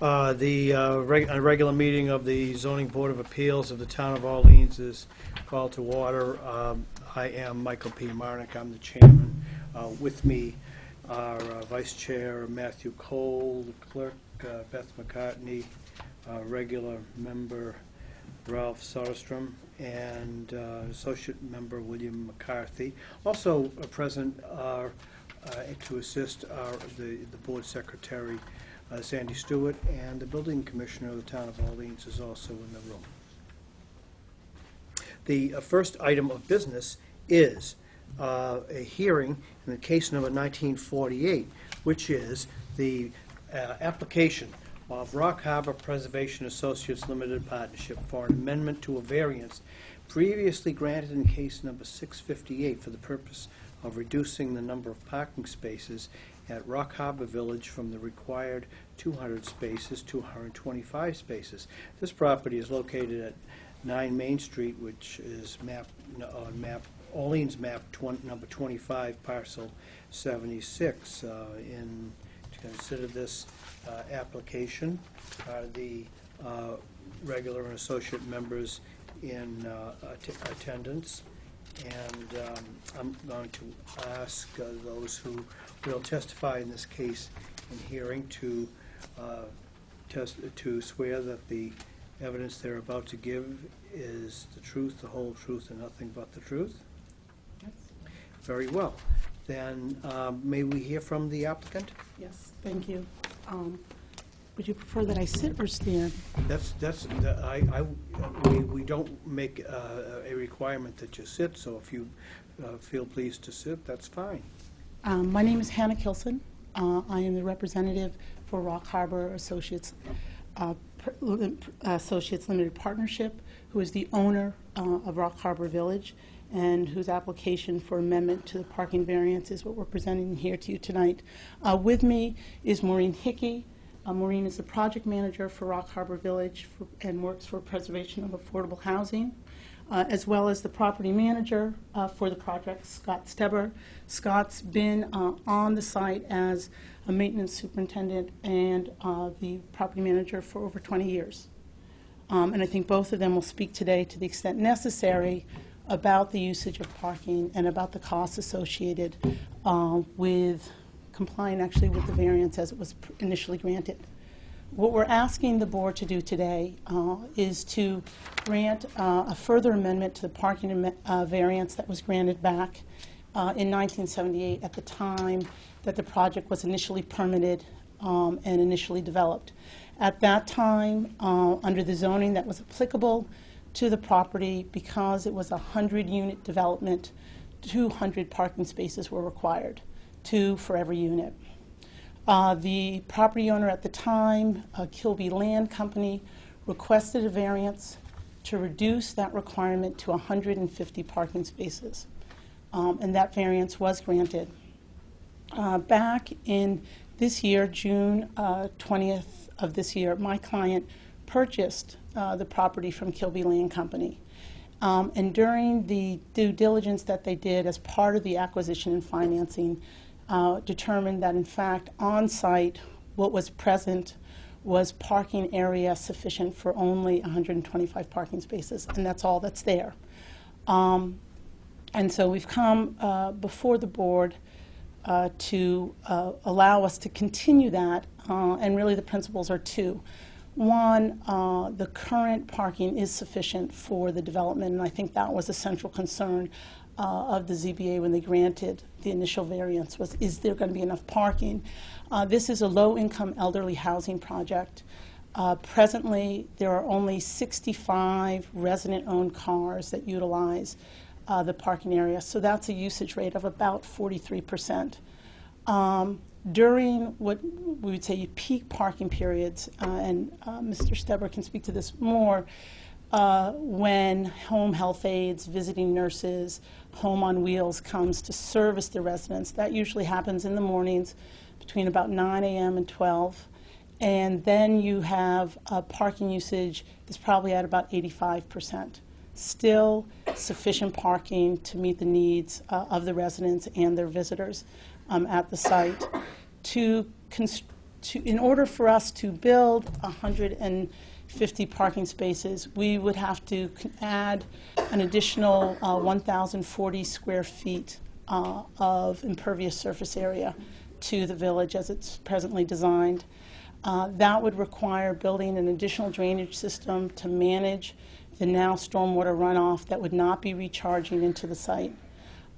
A regular meeting of the Zoning Board of Appeals of the Town of Orleans is called to order. I am Michael P. Marnick. I'm the chairman. With me are Vice Chair Matthew Cole, the clerk Beth McCartney, regular member Ralph Soderstrom, and associate member William McCarthy. Also present to assist the board secretary Sandy Stewart, and the building commissioner of the town of Orleans is also in the room. The first item of business is a hearing in the case number 1948, which is the application of Rock Harbor Preservation Associates Limited Partnership for an amendment to a variance previously granted in case number 658 for the purpose of reducing the number of parking spaces at Rock Harbor Village from the required 200 spaces to 125 spaces. This property is located at 9 Main Street, which is Orleans map number 25, parcel 76. To consider this application are the regular and associate members in attendance. And I'm going to ask those who will testify in this case in hearing to swear that the evidence they're about to give is the truth, the whole truth, and nothing but the truth. Yes. Very well. Then may we hear from the applicant? Yes, thank you. Would you prefer that I sit or stand? We don't make a requirement that you sit, so if you feel pleased to sit, that's fine. My name is Hannah Kilson. I am the representative for Rock Harbor Associates Limited Partnership, who is the owner of Rock Harbor Village, and whose application for amendment to the parking variance is what we're presenting here to you tonight. With me is Maureen Hickey. Maureen is the project manager for Rock Harbor Village and works for preservation of affordable housing, as well as the property manager for the project, Scott Steber. Scott's been on the site as a maintenance superintendent and the property manager for over 20 years. And I think both of them will speak today to the extent necessary about the usage of parking and about the costs associated with complying actually with the variance as it was initially granted. What we're asking the board to do today is to grant a further amendment to the parking variance that was granted back in 1978 at the time that the project was initially permitted and initially developed. At that time, under the zoning that was applicable to the property, because it was a 100-unit development, 200 parking spaces were required, 2 for every unit. The property owner at the time, Kilby Land Company, requested a variance to reduce that requirement to 150 parking spaces, and that variance was granted. Back in this year, June 20th of this year, my client purchased the property from Kilby Land Company. And during the due diligence that they did as part of the acquisition and financing, determined that in fact on site what was present was parking area sufficient for only 125 parking spaces, and that's all that's there. And so we've come before the board to allow us to continue that, and really the principles are 2. One, the current parking is sufficient for the development, and I think that was a central concern of the ZBA when they granted the initial variance, was is there going to be enough parking? This is a low-income elderly housing project. Presently, there are only 65 resident-owned cars that utilize the parking area, so that's a usage rate of about 43%. During what we would say peak parking periods, and Mr. Steber can speak to this more, when home health aides, visiting nurses, Home on Wheels comes to service the residents. That usually happens in the mornings between about 9 a.m. and 12. And then you have parking usage that's probably at about 85%. Still sufficient parking to meet the needs of the residents and their visitors at the site. To in order for us to build 150 parking spaces, we would have to add an additional 1,040 square feet of impervious surface area to the village as it's presently designed. That would require building an additional drainage system to manage the now stormwater runoff that would not be recharging into the site.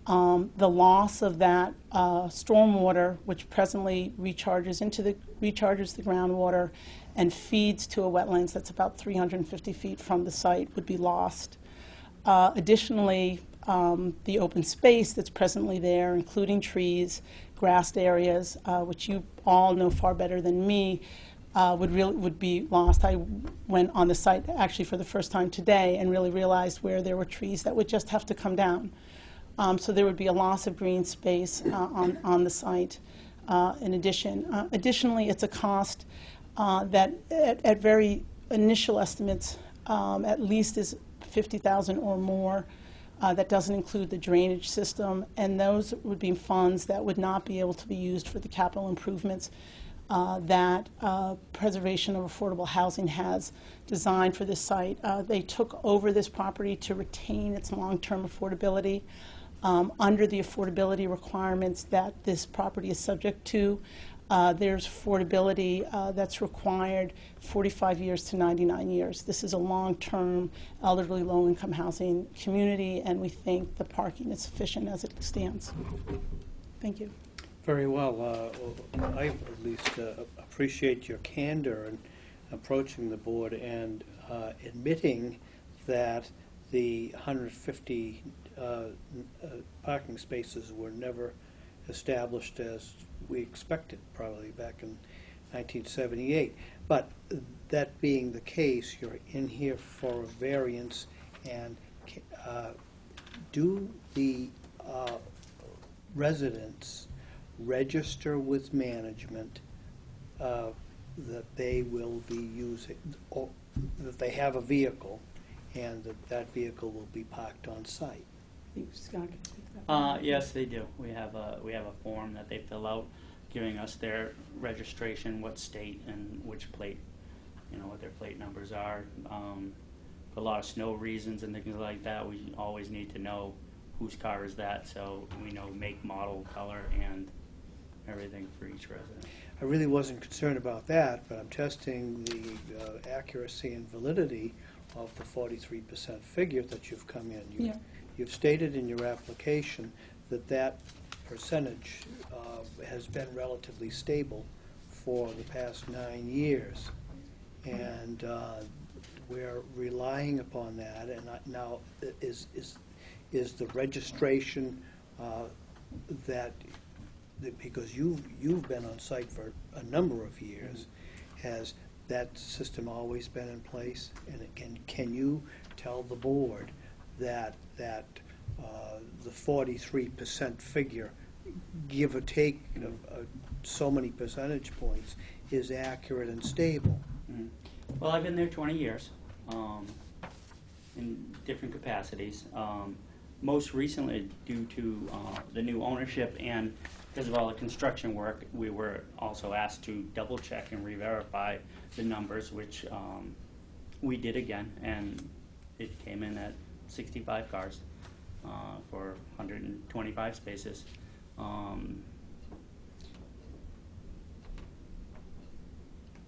The loss of that stormwater, which presently recharges the groundwater and feeds to a wetlands that's about 350 feet from the site, would be lost. Additionally, the open space that's presently there, including trees, grassed areas, which you all know far better than me, would be lost. I went on the site actually for the first time today and really realized where there were trees that would just have to come down. So there would be a loss of green space on the site in addition. Additionally, it's a cost that at very initial estimates at least is $50,000 or more. That doesn't include the drainage system, and those would be funds that would not be able to be used for the capital improvements that Preservation of Affordable Housing has designed for this site. They took over this property to retain its long-term affordability. Under the affordability requirements that this property is subject to, there's affordability that's required 45 years to 99 years. This is a long-term elderly low-income housing community, and we think the parking is sufficient as it stands. Thank you. Very well. I at least appreciate your candor in approaching the board and admitting that the 150 parking spaces were never established as we expected, probably back in 1978. But that being the case, you're in here for a variance, and do the residents register with management that they will be using, or that they have a vehicle, and that vehicle will be parked on site? Scott can take that. Yes, they do. We have a form that they fill out, giving us their registration, what state and which plate, what their plate numbers are. For a lot of snow reasons and things like that, we always need to know whose car is that, so we know make, model, color, and everything for each resident. I really wasn't concerned about that, but I'm testing the accuracy and validity of the 43% figure that you've come in. You've stated in your application that that percentage has been relatively stable for the past 9 years, and we're relying upon that. And now, is the registration that because you've been on site for a number of years, has that system always been in place? And can you tell the board that the 43% figure, give or take so many percentage points, is accurate and stable? Well, I've been there 20 years in different capacities. Most recently, due to the new ownership and because of all the construction work, we were also asked to double check and re-verify the numbers, which we did again, and it came in at 65 cars for 125 spaces.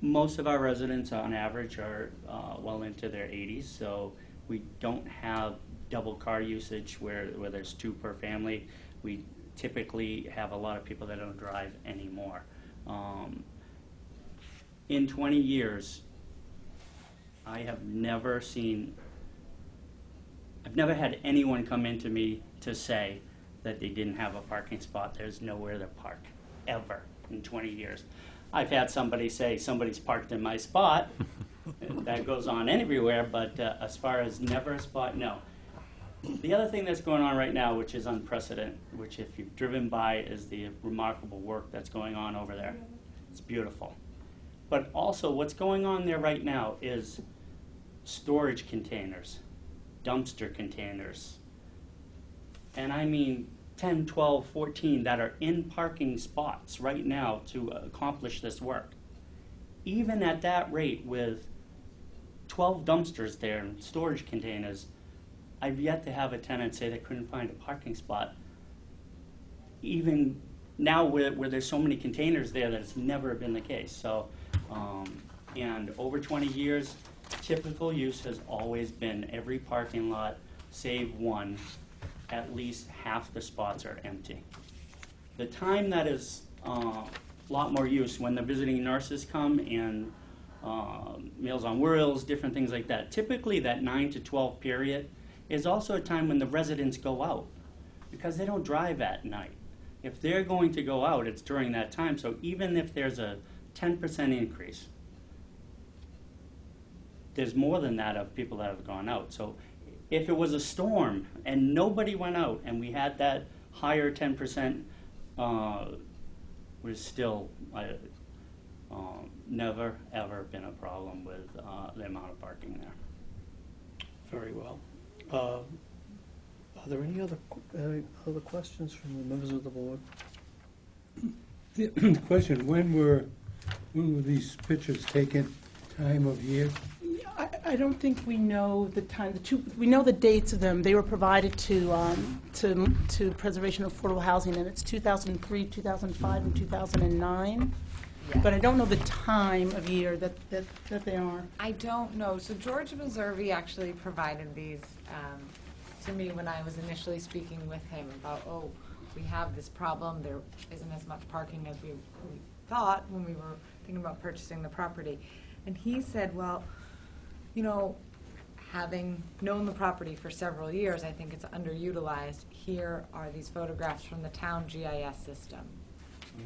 Most of our residents on average are well into their 80s, so we don't have double car usage where there's 2 per family. We typically have a lot of people that don't drive anymore. In 20 years, I've never had anyone come into me to say that they didn't have a parking spot. There's nowhere to park, ever, in 20 years. I've had somebody say somebody's parked in my spot. That goes on everywhere, but as far as never a spot, no. The other thing that's going on right now, which is unprecedented, which if you've driven by, is the remarkable work that's going on over there. It's beautiful. But also what's going on there right now is storage containers, dumpster containers, and I mean 10, 12, 14 that are in parking spots right now to accomplish this work. even at that rate with 12 dumpsters there and storage containers, I've yet to have a tenant say they couldn't find a parking spot. Even now where there's so many containers there, that it's never been the case. So, and over 20 years, typical use has always been every parking lot, save one, at least half the spots are empty. The time that is a lot more use when the visiting nurses come and Meals on Wheels, different things like that. Typically that 9 to 12 period is also a time when the residents go out because they don't drive at night. If they're going to go out, it's during that time. So even if there's a 10% increase, there's more than that of people that have gone out. So if it was a storm and nobody went out and we had that higher 10%, was still never ever been a problem with the amount of parking there. Very well. Are there any other questions from the members of the board? The question, when were these pictures taken, time of year? I don't think we know the time. We know the dates of them. They were provided to Preservation of Affordable Housing, and it's 2003, 2005, and 2009. Yeah. But I don't know the time of year that they are. I don't know. So George Meservy actually provided these to me when I was initially speaking with him about, oh, we have this problem. There isn't as much parking as we thought when we were thinking about purchasing the property. And he said, well, you know, having known the property for several years, I think it's underutilized. Here are these photographs from the town GIS system.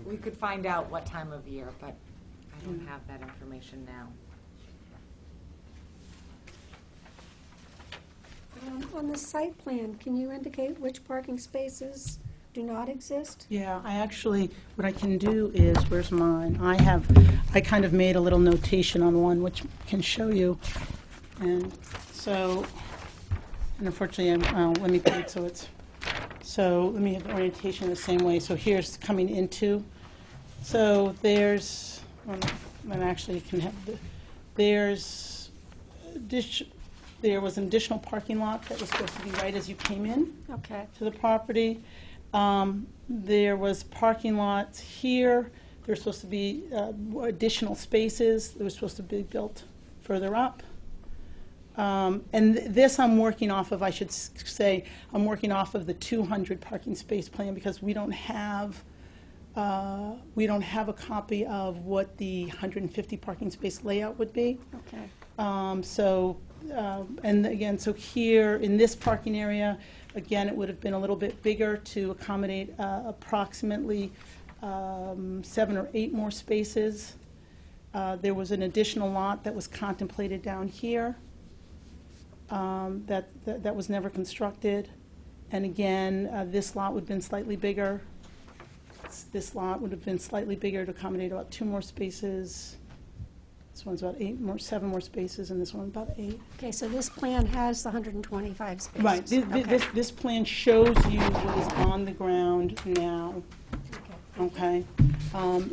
We could find out what time of year, but I don't have that information now. On the site plan, can you indicate which parking spaces do not exist? Yeah, I actually, what I can do is, where's mine? I kind of made a little notation on one which can show you. And so, and unfortunately, let me put it so it's, so let me have the orientation the same way. So here's coming into, so there's, and actually you can have, there was an additional parking lot that was supposed to be right as you came in Okay. to the property. There was parking lots here. There's supposed to be additional spaces that were supposed to be built further up. And this I'm working off of, I should say, I'm working off of the 200 parking space plan because we don't have a copy of what the 150 parking space layout would be. Okay. And again, so here in this parking area, again, it would have been a little bit bigger to accommodate approximately 7 or 8 more spaces. There was an additional lot that was contemplated down here that was never constructed. And again, this lot would have been slightly bigger. This lot would have been slightly bigger to accommodate about 2 more spaces. This one's about 7 more spaces, and this one about 8. Okay, so this plan has the 125 spaces. Right. This plan shows you what is on the ground now. Okay.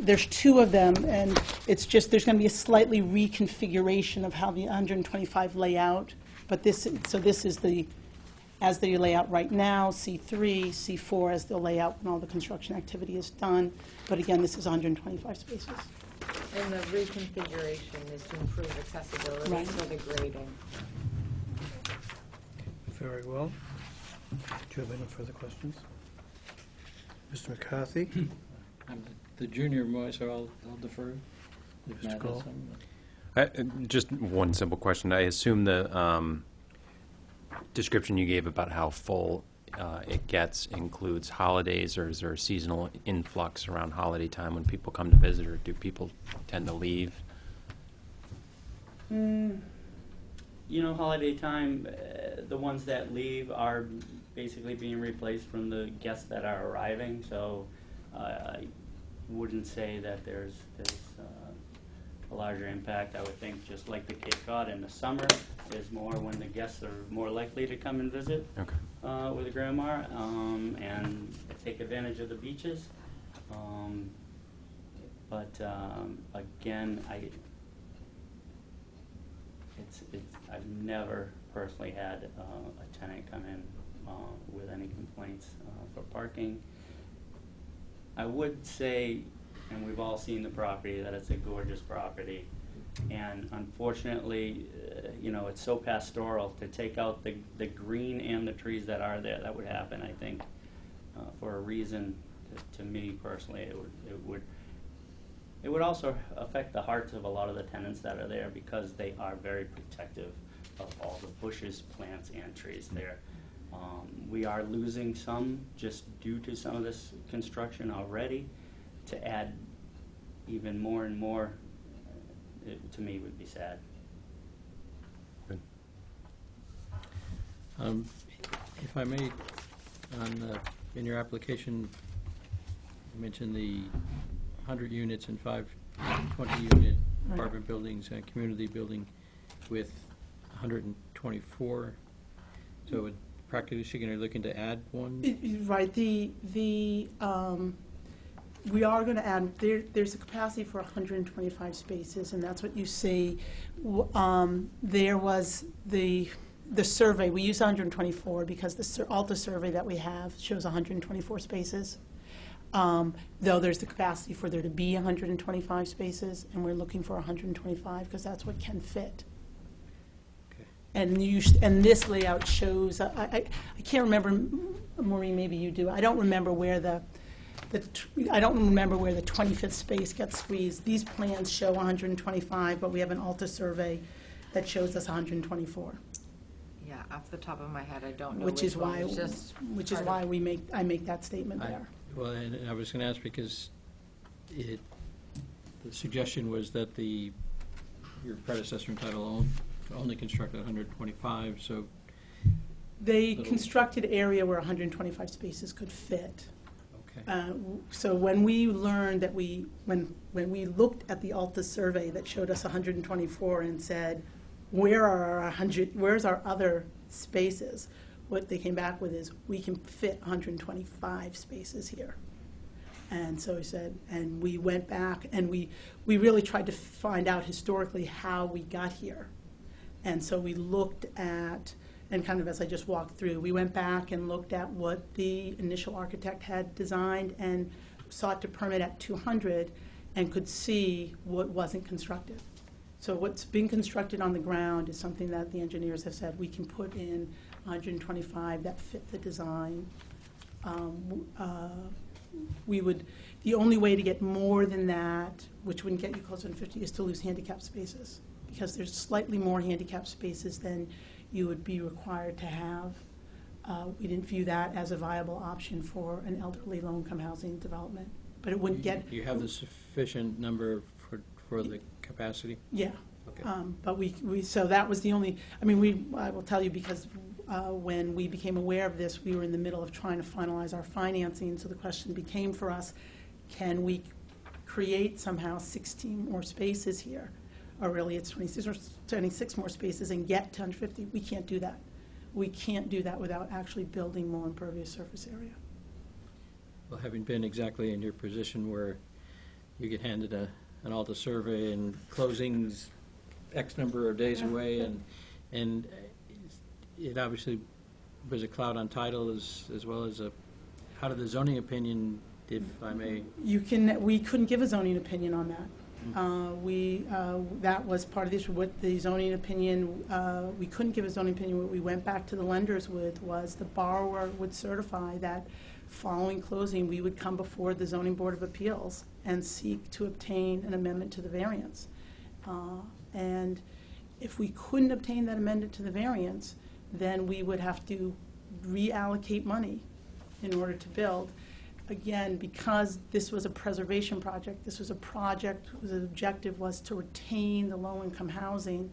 There's 2 of them, and it's just there's going to be a slightly reconfiguration of how the 125 lay out. But this is the as they lay out right now, C3, C4 as they'll lay out when all the construction activity is done. But again, this is 125 spaces. And the reconfiguration is to improve accessibility Right. for the grading. Very well. Do you have any further questions? Mr. McCarthy? The junior boys, so I'll defer. If Mr. Matt has Cole? some. Just one simple question. I assume the description you gave about how full it gets includes holidays, or is there a seasonal influx around holiday time when people come to visit, or do people tend to leave? You know, holiday time, the ones that leave are basically being replaced from the guests that are arriving. So I wouldn't say that there's a larger impact. I would think just like the Cape Cod in the summer is more when the guests are more likely to come and visit Okay. with a grandma and take advantage of the beaches. But again, I've never personally had a tenant come in with any complaints for parking. I would say, and we've all seen the property, that it's a gorgeous property. And unfortunately, it's so pastoral. To take out the green and the trees that are there, that would happen, I think, for a reason. To me personally, it would also affect the hearts of a lot of the tenants that are there, because they are very protective of all the bushes, plants, and trees there. We are losing some just due to some of this construction already. To add even more and more, to me, would be sad. Good. If I may, in your application, you mentioned the 100 units and 20-unit Right. apartment buildings and community building with 124. So practically speaking, are you looking to add one? Right, we are going to add, there's a capacity for 125 spaces, and that's what you see. There was the survey, we use 124 because the Alta survey that we have shows 124 spaces. Though there's the capacity for there to be 125 spaces, and we're looking for 125 because that's what can fit. Okay. And this layout shows, I can't remember, Maureen, maybe you do. I don't remember where the 25th space gets squeezed. These plans show 125, but we have an Alta survey that shows us 124. Yeah, off the top of my head, I don't know Which is one. why, It's just which is part why of- I make that statement there. Well, and I was going to ask because the suggestion was that your predecessor in title only constructed 125, so They Little- constructed area where 125 spaces could fit. okay. So when we learned that when we looked at the Alta survey that showed us 124 and said, where's our other spaces? What they came back with is, we can fit 125 spaces here. And so he said, and we went back and we really tried to find out historically how we got here. And so we looked at, and kind of as I just walked through, we went back and looked at what the initial architect had designed and sought to permit at 200 and could see what wasn't constructed. So what's been constructed on the ground is something that the engineers have said we can put in 125 that fit the design. The only way to get more than that, which wouldn't get you closer than 50, is to lose handicap spaces, because there's slightly more handicap spaces than you would be required to have. We didn't view that as a viable option for an elderly low-income housing development, but it wouldn't get. You have the sufficient number for the capacity? Yeah. Okay. But so that was the only, I will tell you, because when we became aware of this, we were in the middle of trying to finalize our financing, so the question became for us, can we create somehow 16 more spaces here? Or really it's 26 more spaces and get to 150? We can't do that. We can't do that without actually building more impervious surface area. Well, having been exactly in your position where you get handed an Alta survey and closings X number of days away, and it obviously was a cloud on title as well as how did the zoning opinion, if I may? We couldn't give a zoning opinion on that. That was part of this, what the zoning opinion, we couldn't give a zoning opinion. What we went back to the lenders with was the borrower would certify that following closing, we would come before the Zoning Board of Appeals and seek to obtain an amendment to the variance. And if we couldn't obtain that amendment to the variance, then we would have to reallocate money in order to build. Again, because this was a preservation project, this was a project whose objective was to retain the low-income housing,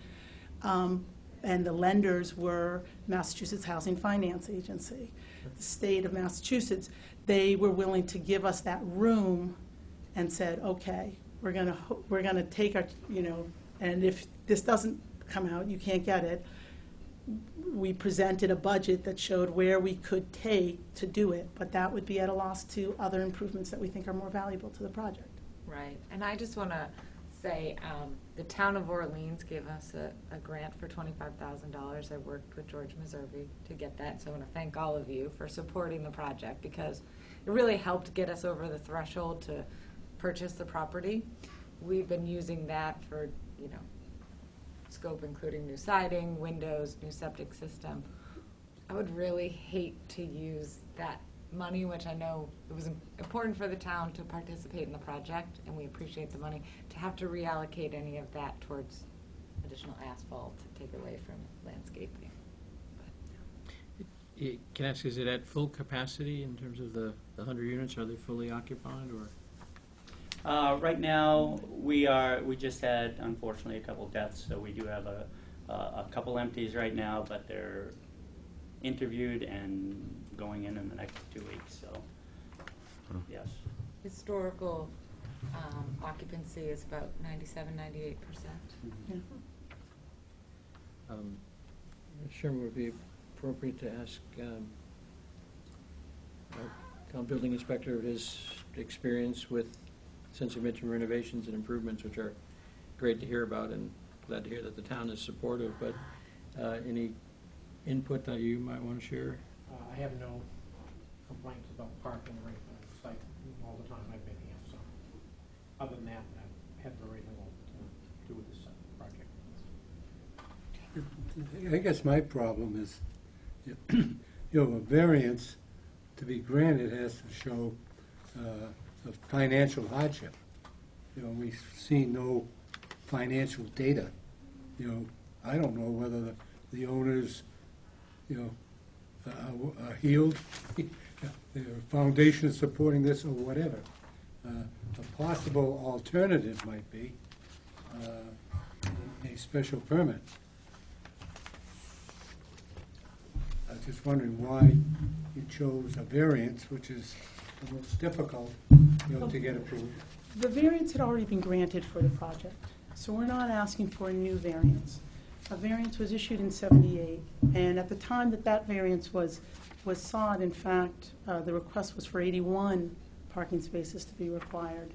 and the lenders were Massachusetts Housing Finance Agency, the state of Massachusetts. They were willing to give us that room and said, okay, we're gonna take our, and if this doesn't come out, you can't get it. We presented a budget that showed where we could take to do it, but that would be at a loss to other improvements that we think are more valuable to the project. Right, and I just want to say, the town of Orleans gave us a grant for $25,000. I worked with George Meservey to get that, so I want to thank all of you for supporting the project, because it really helped get us over the threshold to purchase the property. We've been using that for, scope including new siding, windows, new septic system. I would really hate to use that money, which I know it was important for the town to participate in the project, and we appreciate the money, to have to reallocate any of that towards additional asphalt to take away from landscaping. Can I ask, is it at full capacity in terms of the 100 units? Are they fully occupied, or? Right now, we just had, unfortunately, a couple deaths, so we do have a couple empties right now, but they're interviewed and going in the next 2 weeks, so, yes. Historical occupancy is about 97-98%. Yeah. Chairman, would it be appropriate to ask our town building inspector his experience with Century Mitcham renovations and improvements, which are great to hear about, and glad to hear that the town is supportive, but any input that you might want to share? I have no complaints about parking or anything on the site all the time I've been here, so other than that, I have very little to do with this project. I guess my problem is, a variance to be granted has to show a financial hardship. We see no financial data. I don't know whether the owners, are healed, their foundation is supporting this or whatever. A possible alternative might be a special permit. I was just wondering why you chose a variance, which is the most difficult, to get approved. The variance had already been granted for the project, so we're not asking for a new variance. A variance was issued in '78, and at the time that variance was sought, in fact, the request was for 81 parking spaces to be required.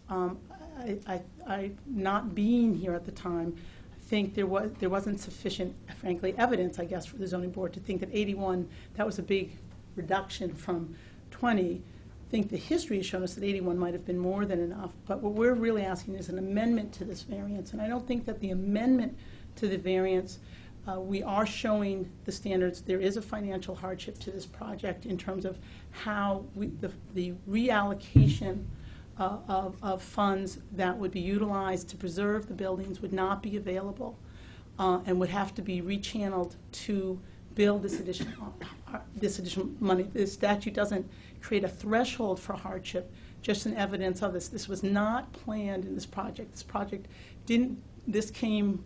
I not being here at the time, I think there wasn't sufficient, frankly, evidence, I guess, for the zoning board to think that 81, that was a big reduction from 20. I think the history has shown us that 81 might have been more than enough, but what we're really asking is an amendment to this variance, and I don't think that the amendment to the variance, we are showing the standards. There is a financial hardship to this project in terms of how the reallocation of funds that would be utilized to preserve the buildings would not be available and would have to be rechanneled to build this additional money. The statute doesn't create a threshold for hardship, just an evidence of this. This was not planned in this project. This came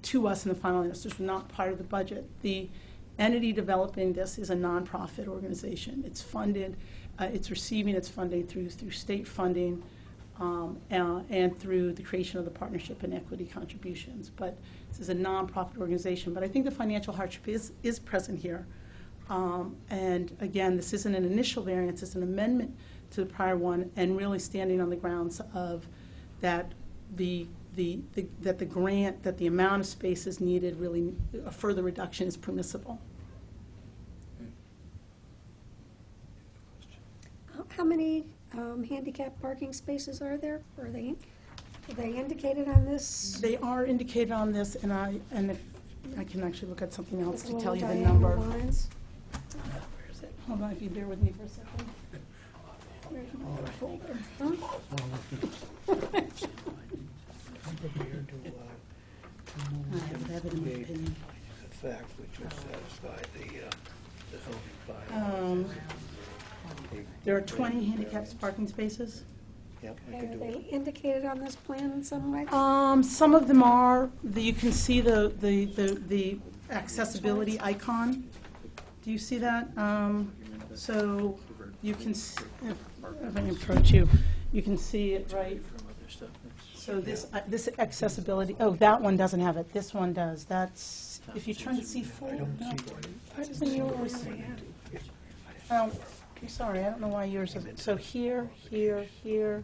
to us in the final analysis. This was not part of the budget. The entity developing this is a nonprofit organization. It's funded, it's receiving its funding through state funding and through the creation of the partnership and equity contributions. But this is a nonprofit organization. But I think the financial hardship is present here. And again, this isn't an initial variance, it's an amendment to the prior one, and really standing on the grounds of that the grant, that the amount of space is needed, really a further reduction is permissible. How many handicap parking spaces are there? Are they indicated on this? They are indicated on this, and if I can actually look at something else With to little tell you the diagonal number. lines? Where is it? Hold on, if you bear with me for a second. Where's my other folder? I have it in my opinion. Fact which will satisfy the zoning bylaw. There are 20 handicapped parking spaces. Yep, I Okay, can are do they it. indicated on this plan in some way? Some of them are. You can see the accessibility icon. Do you see that? So you can, if I approach you, you can see it right. So this accessibility, oh, that one doesn't have it. This one does. That's, if you turn to C4. No. Why doesn't yours? Oh, I'm sorry, I don't know why yours isn't. So here, here, here,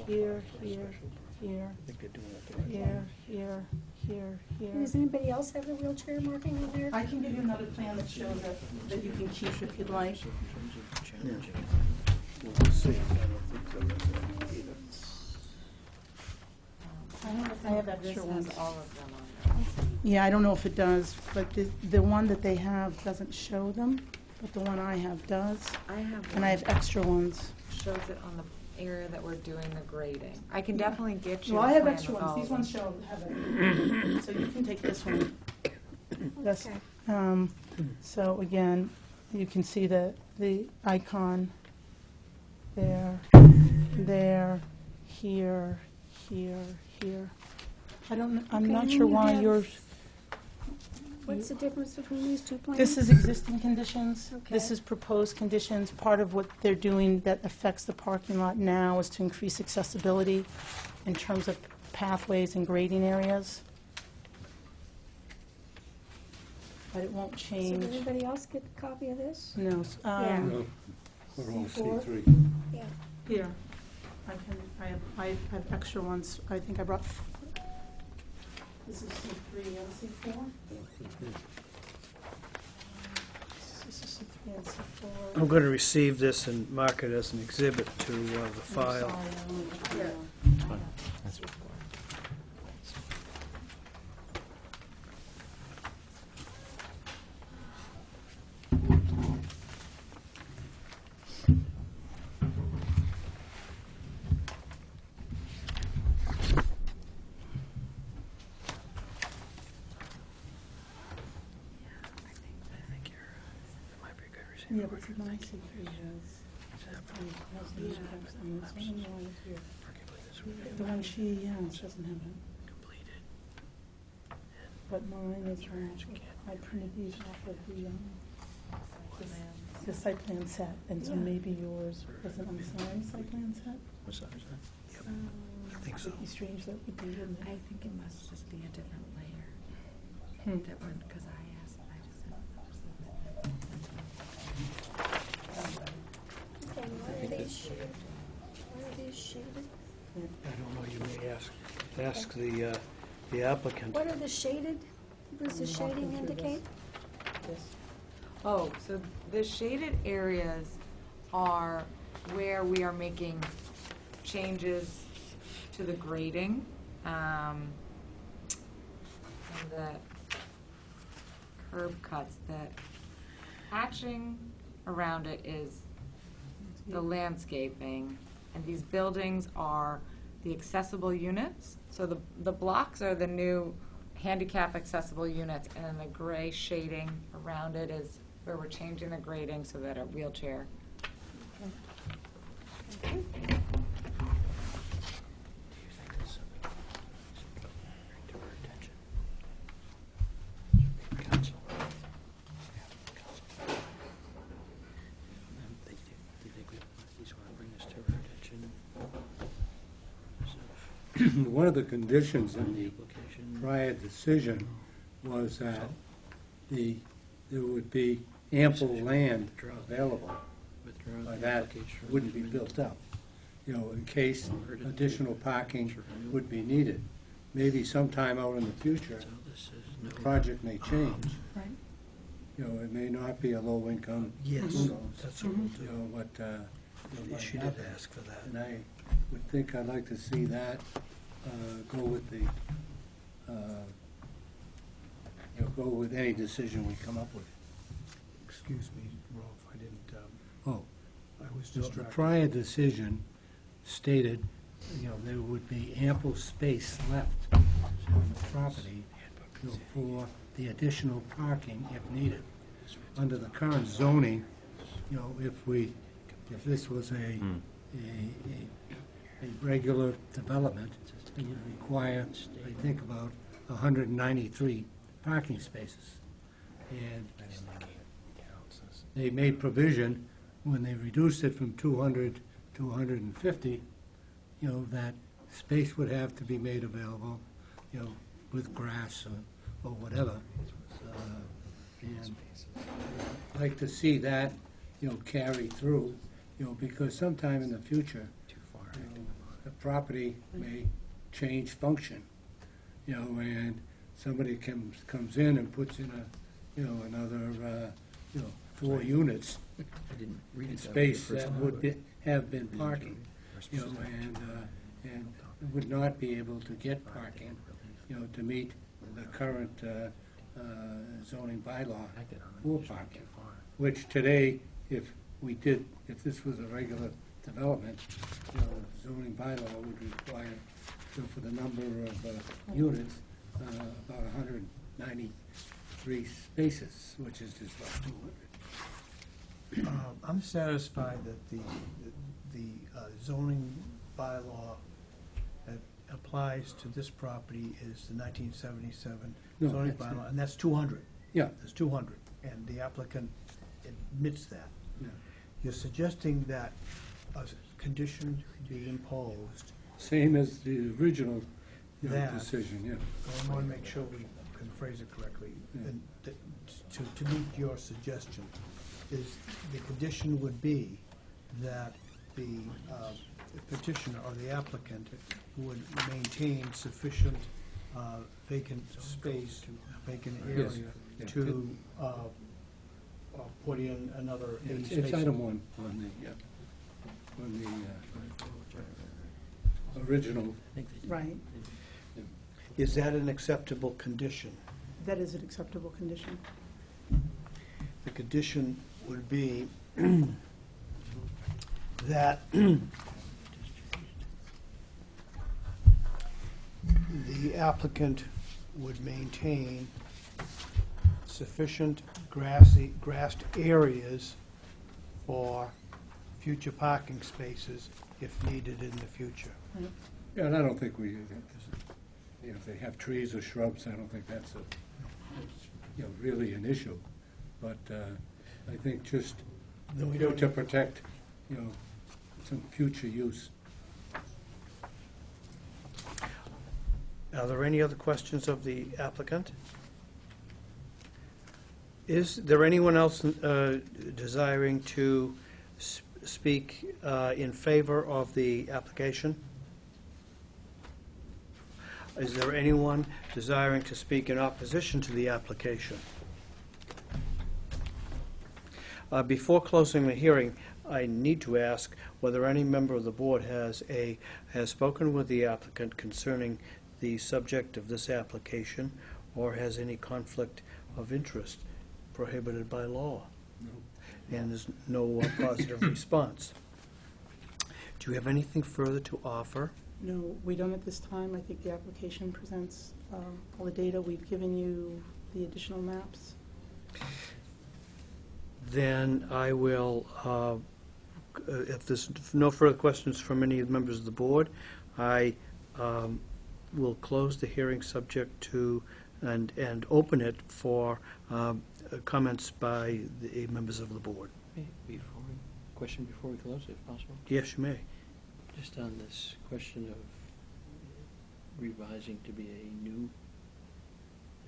here, here, here, I think they're doing it the right way. here, here, here, And here. does anybody else have a wheelchair marking on there? I can give you another plan that shows that you can keep if you'd like. We'll see. I don't think there is any either. I have extra This has ones. all of them on there. Yeah, I don't know if it does, but the one that they have doesn't show them, but the one I have does. I have And I have extra ones. shows it on the area that we're doing the grading. I can definitely get you Well, a I have plan extra with ones. all These of them. ones show, have it. So you can take this one. That's, Okay. so again, you can see the icon there, there, here, here, here. I'm Okay, not and sure you why have- yours, What's the difference between these two plans? this is existing conditions. This Okay. is proposed conditions. Part of what they're doing that affects the parking lot now is to increase accessibility in terms of pathways and grading areas. But it won't So change. did anybody else get a copy of this? No, Yeah. No, we're all C4. C3. Yeah. here, I have extra ones. I think I brought, this is C3 and C4. This is C3 and C4. I'm going to receive this and mark it as an exhibit to the I'm file. sorry, I only have one. Yeah, but see, my C3 has those steps on this one, and the one is here. The one she has doesn't have it. But mine is, I printed these off of the site plan set, and so maybe yours was an unsigned site plan set? I think so. It'd be strange that would be, wouldn't I it? think it must just be a different layer Hmm. that would, because I asked, I just said. Okay, why are these shaded? Why are these shaded? I don't know, you may ask the applicant. What are the shaded? What does the shading indicate? Oh, so the shaded areas are where we are making changes to the grading. And the curb cuts, that hatching around it is the landscaping. And these buildings are the accessible units. So the blocks are the new handicap accessible units, and then the gray shading around it is where we're changing the grading so that a wheelchair. One of the conditions in the prior decision was that there would be ample land available, but that wouldn't be built up, you know, in case additional parking would be needed. Maybe sometime out in the future, the project may change. Right. You know, it may not be a low-income, Yes, who knows, that's what we'll you do. know, but, She did ask for that. and I would think I'd like to see that go with the, you know, go with any decision we come up with. Excuse me, Rolf, I didn't, Oh, I was the distracted. prior decision stated, you know, there would be ample space left on the property, you know, for the additional parking if needed. Under the current zoning, you know, if this was a regular development, it would require, I think, about 193 parking spaces. And they made provision, when they reduced it from 200 to 150, you know, that space would have to be made available, you know, with grass or whatever. And I'd like to see that, you know, carry through, you know, because sometime in the future, you know, the property may change function, you know, and somebody comes in and puts in another, 4 units I didn't read in it that way the space first that time. would have been parking, you know, and would not be able to get parking, you know, to meet the current zoning bylaw for parking, which today, if this was a regular development, you know, the zoning bylaw would require, so for the number of units, about 193 spaces, which is just like 200. I'm satisfied that the zoning bylaw that applies to this property is the 1977 No, zoning that's bylaw, and that's 200. Yeah, There's 200, and the applicant admits that. yeah. You're suggesting that a condition be imposed. Same as the original, That- decision, yeah. I want to make sure we can phrase it correctly. Yeah. And to meet your suggestion, is the condition would be that the petitioner or the applicant would maintain sufficient vacant space, vacant Yes, area yeah. to put in another 80 spaces. It's item 1 on the original. I think they did. Right. Is that an acceptable condition? That is an acceptable condition. The condition would be that the applicant would maintain sufficient grassed areas for future parking spaces if needed in the future. Yeah, and I don't think if they have trees or shrubs, I don't think that's really an issue. But I think just Then we to don't, protect, some future use. are there any other questions of the applicant? Is there anyone else desiring to speak in favor of the application? Is there anyone desiring to speak in opposition to the application? Before closing the hearing, I need to ask whether any member of the board has spoken with the applicant concerning the subject of this application, or has any conflict of interest prohibited by law. No. And there's no positive response. Do you have anything further to offer? No, we don't at this time. I think the application presents all the data. We've given you the additional maps. Then I will, if there's no further questions from any of the members of the board, I will close the hearing subject to and open it for comments by the members of the board. Question before we close, if possible. Yes, you may. Just on this question of revising to be a new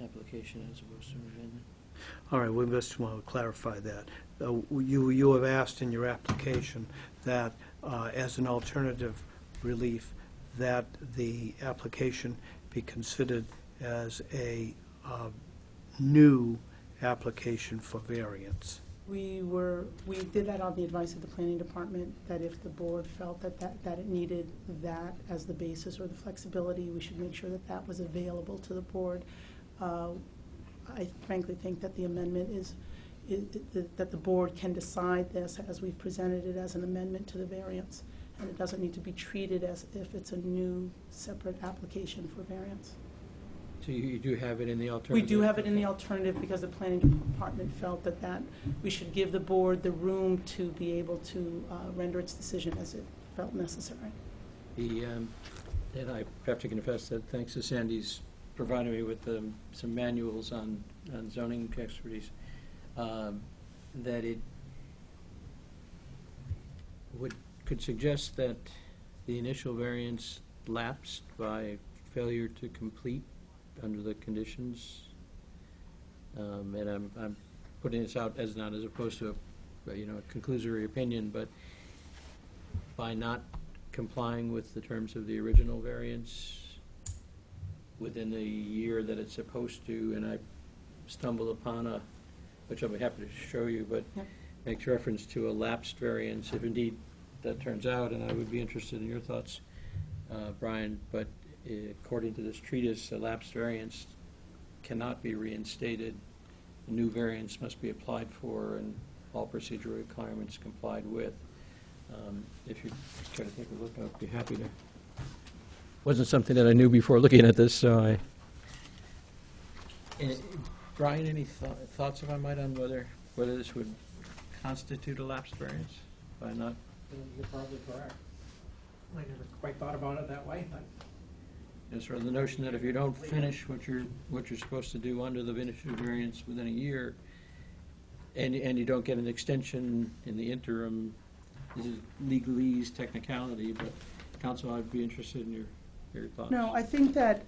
application as opposed to an amendment. All right, we just want to clarify that. You have asked in your application that as an alternative relief, that the application be considered as a new application for variance. We did that on the advice of the planning department, that if the board felt that it needed that as the basis or the flexibility, we should make sure that that was available to the board. I frankly think that the amendment is that the board can decide this as we've presented it as an amendment to the variance, and it doesn't need to be treated as if it's a new separate application for variance. So you do have it in the alternative? We do have it in the alternative because the planning department felt that we should give the board the room to be able to render its decision as it felt necessary. And I have to confess that thanks to Sandy's providing me with some manuals on zoning expertise, that it could suggest that the initial variance lapsed by failure to complete under the conditions, and I'm putting this out as not as opposed to a conclusory opinion, but by not complying with the terms of the original variance, within the year that it's supposed to, and I stumbled upon a, which I'll be happy to show you, but Yep. makes reference to a lapsed variance, if indeed that turns out, and I would be interested in your thoughts, Brian, but according to this treatise, a lapsed variance cannot be reinstated. A new variance must be applied for, and all procedural requirements complied with. If you care to take a look, I'd be happy to. Wasn't something that I knew before looking at this, so I. Brian, any thoughts, if I might, on whether this would constitute a lapsed variance by not? You're probably correct. I never quite thought about it that way, but Is sort of the notion that if you don't finish what you're supposed to do under the initial variance within a year, and you don't get an extension in the interim, this is legalese technicality, but counsel, I'd be interested in your thoughts. No, I think that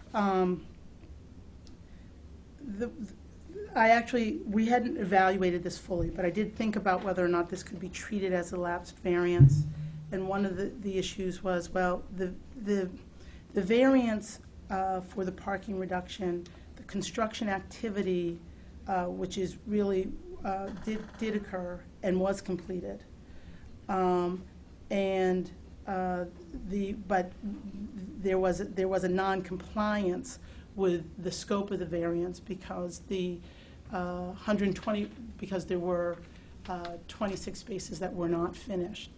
we hadn't evaluated this fully, but I did think about whether or not this could be treated as a lapsed variance. And one of the issues was, well, the variance for the parking reduction, the construction activity, which is really, did occur and was completed. But there was a non-compliance with the scope of the variance because the 120, because there were 26 spaces that were not finished.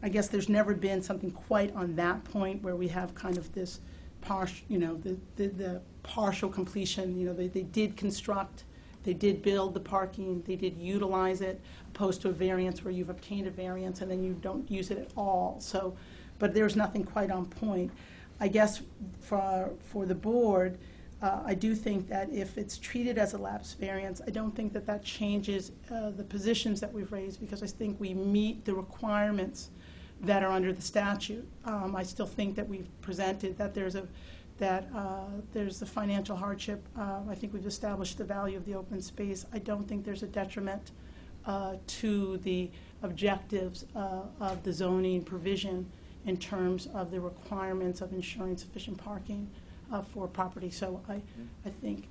I guess there's never been something quite on that point where we have kind of this partial, the partial completion. They did construct, they did build the parking, they did utilize it, opposed to a variance where you've obtained a variance and then you don't use it at all. So, but there's nothing quite on point. I guess for the board, I do think that if it's treated as a lapse variance, I don't think that changes the positions that we've raised, because I think we meet the requirements that are under the statute. I still think that we've presented that there's the financial hardship. I think we've established the value of the open space. I don't think there's a detriment to the objectives of the zoning provision in terms of the requirements of ensuring sufficient parking for property. So I think...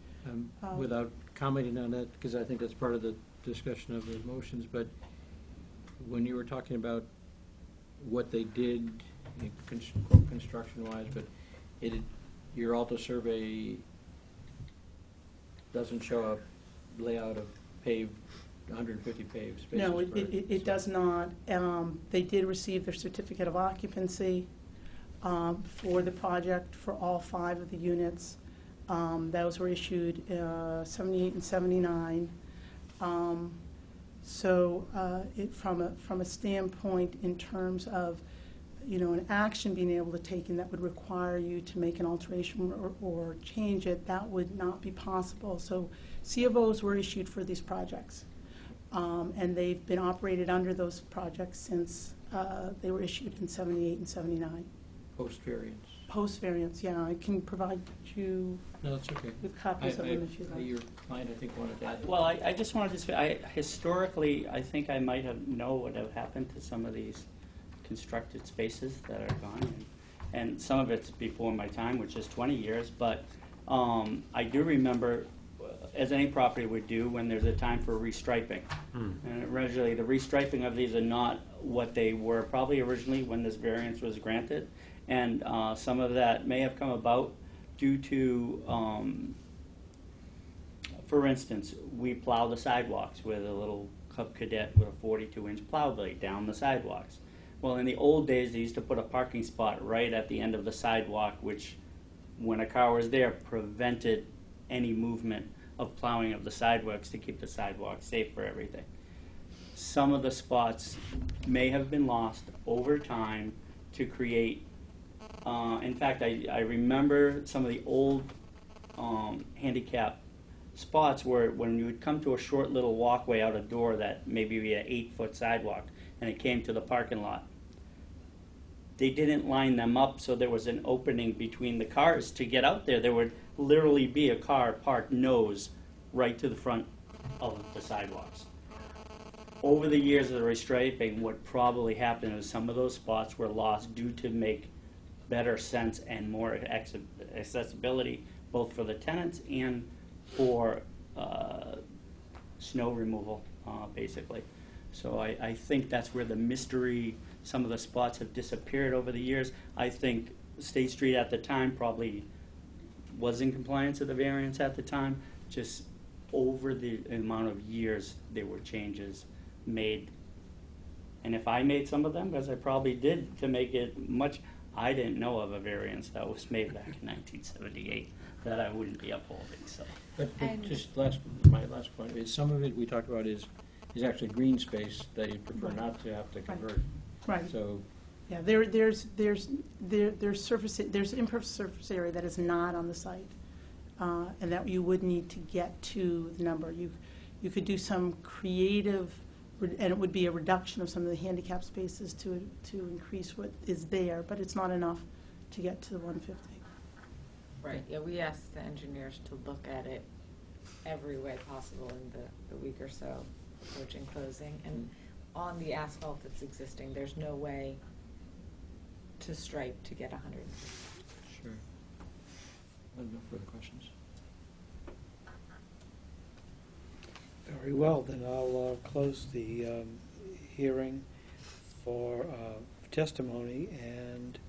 Without commenting on that, because I think that's part of the discussion of the motions, but when you were talking about what they did, construction-wise, but your Alta survey doesn't show a layout of paved, 150 paved spaces. No, it does not. They did receive their certificate of occupancy for the project for all 5 of the units. Those were issued 78 and 79. From a standpoint in terms of, an action being able to take, and that would require you to make an alteration or change it, that would not be possible. So C of Os were issued for these projects, and they've been operated under those projects since they were issued in 78 and 79. Post-variance. Post-variance, yeah. I can provide you No, that's okay. with copies of them if you'd like. Your client, I think, wanted to add. Well, I just wanted to say, historically, I think I might know what have happened to some of these constructed spaces that are gone. And some of it's before my time, which is 20 years, but I do remember, as any property would do, when there's a time for restriping. And originally, the restriping of these are not what they were probably originally when this variance was granted. And some of that may have come about due to, for instance, we plow the sidewalks with a little Cub Cadet with a 42-inch plow blade down the sidewalks. Well, in the old days, they used to put a parking spot right at the end of the sidewalk, which, when a car was there, prevented any movement of plowing of the sidewalks to keep the sidewalks safe for everything. Some of the spots may have been lost over time to create. In fact, I remember some of the old handicap spots where when you would come to a short little walkway out a door that maybe be an 8-foot sidewalk and it came to the parking lot, they didn't line them up so there was an opening between the cars to get out there. There would literally be a car parked nose right to the front of the sidewalks. Over the years of the restriping, what probably happened is some of those spots were lost due to make better sense and more accessibility, both for the tenants and for snow removal, basically. So I think that's where the mystery, some of the spots have disappeared over the years. I think State Street at the time probably was in compliance with the variance at the time. Just over the amount of years, there were changes made. And if I made some of them, because I probably did to make it much, I didn't know of a variance that was made back in 1978 that I wouldn't be upholding, so. But And- just my last point is, some of it we talked about is actually green space that you'd prefer not to have to convert. Right. So, Yeah, there's surface, there's impervious surface area that is not on the site, and that you would need to get to the number. You could do some creative, and it would be a reduction of some of the handicap spaces to increase what is there, but it's not enough to get to the 150. Right, yeah, we asked the engineers to look at it every way possible in the week or so approaching closing. And on the asphalt that's existing, there's no way to stripe to get 100. sure. I have no further questions. Very well, then I'll close the hearing for testimony and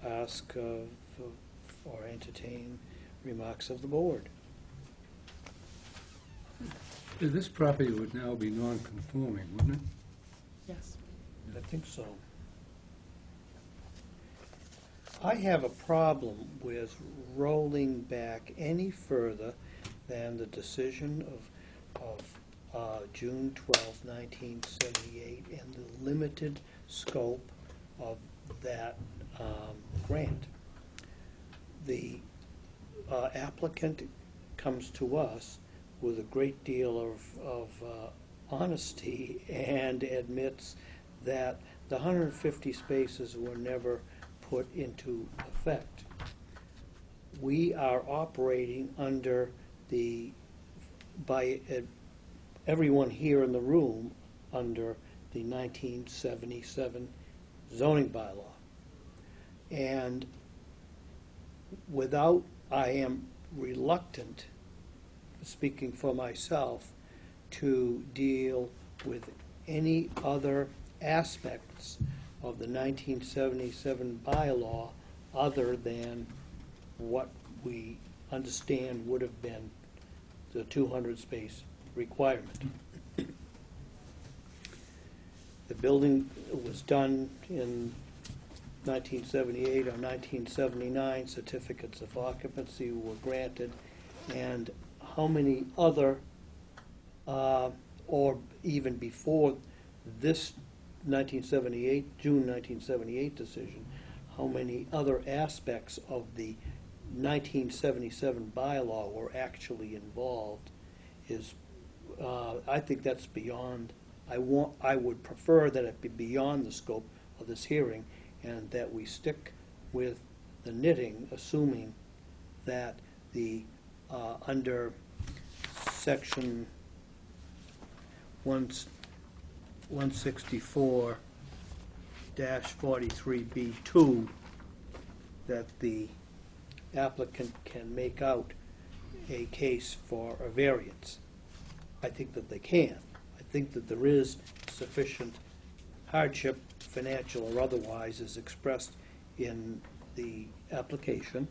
ask or entertain remarks of the board. This property would now be non-conforming, wouldn't it? Yes. I think so. I have a problem with rolling back any further than the decision of June 12, 1978, and the limited scope of that grant. The applicant comes to us with a great deal of honesty and admits that the 150 spaces were never put into effect. We are operating under by everyone here in the room, under the 1977 zoning bylaw. And I am reluctant, speaking for myself, to deal with any other aspects of the 1977 bylaw other than what we understand would have been the 200 space requirement. The building was done in 1978 or 1979, certificates of occupancy were granted, and how many other, or even before this 1978, June 1978 decision, how many other aspects of the 1977 bylaw were actually involved is, I think that's beyond, I would prefer that it be beyond the scope of this hearing, and that we stick with the knitting, assuming that the, under section 164-43B2, that the applicant can make out a case for a variance. I think that they can. I think that there is sufficient hardship, financial or otherwise, is expressed in the application.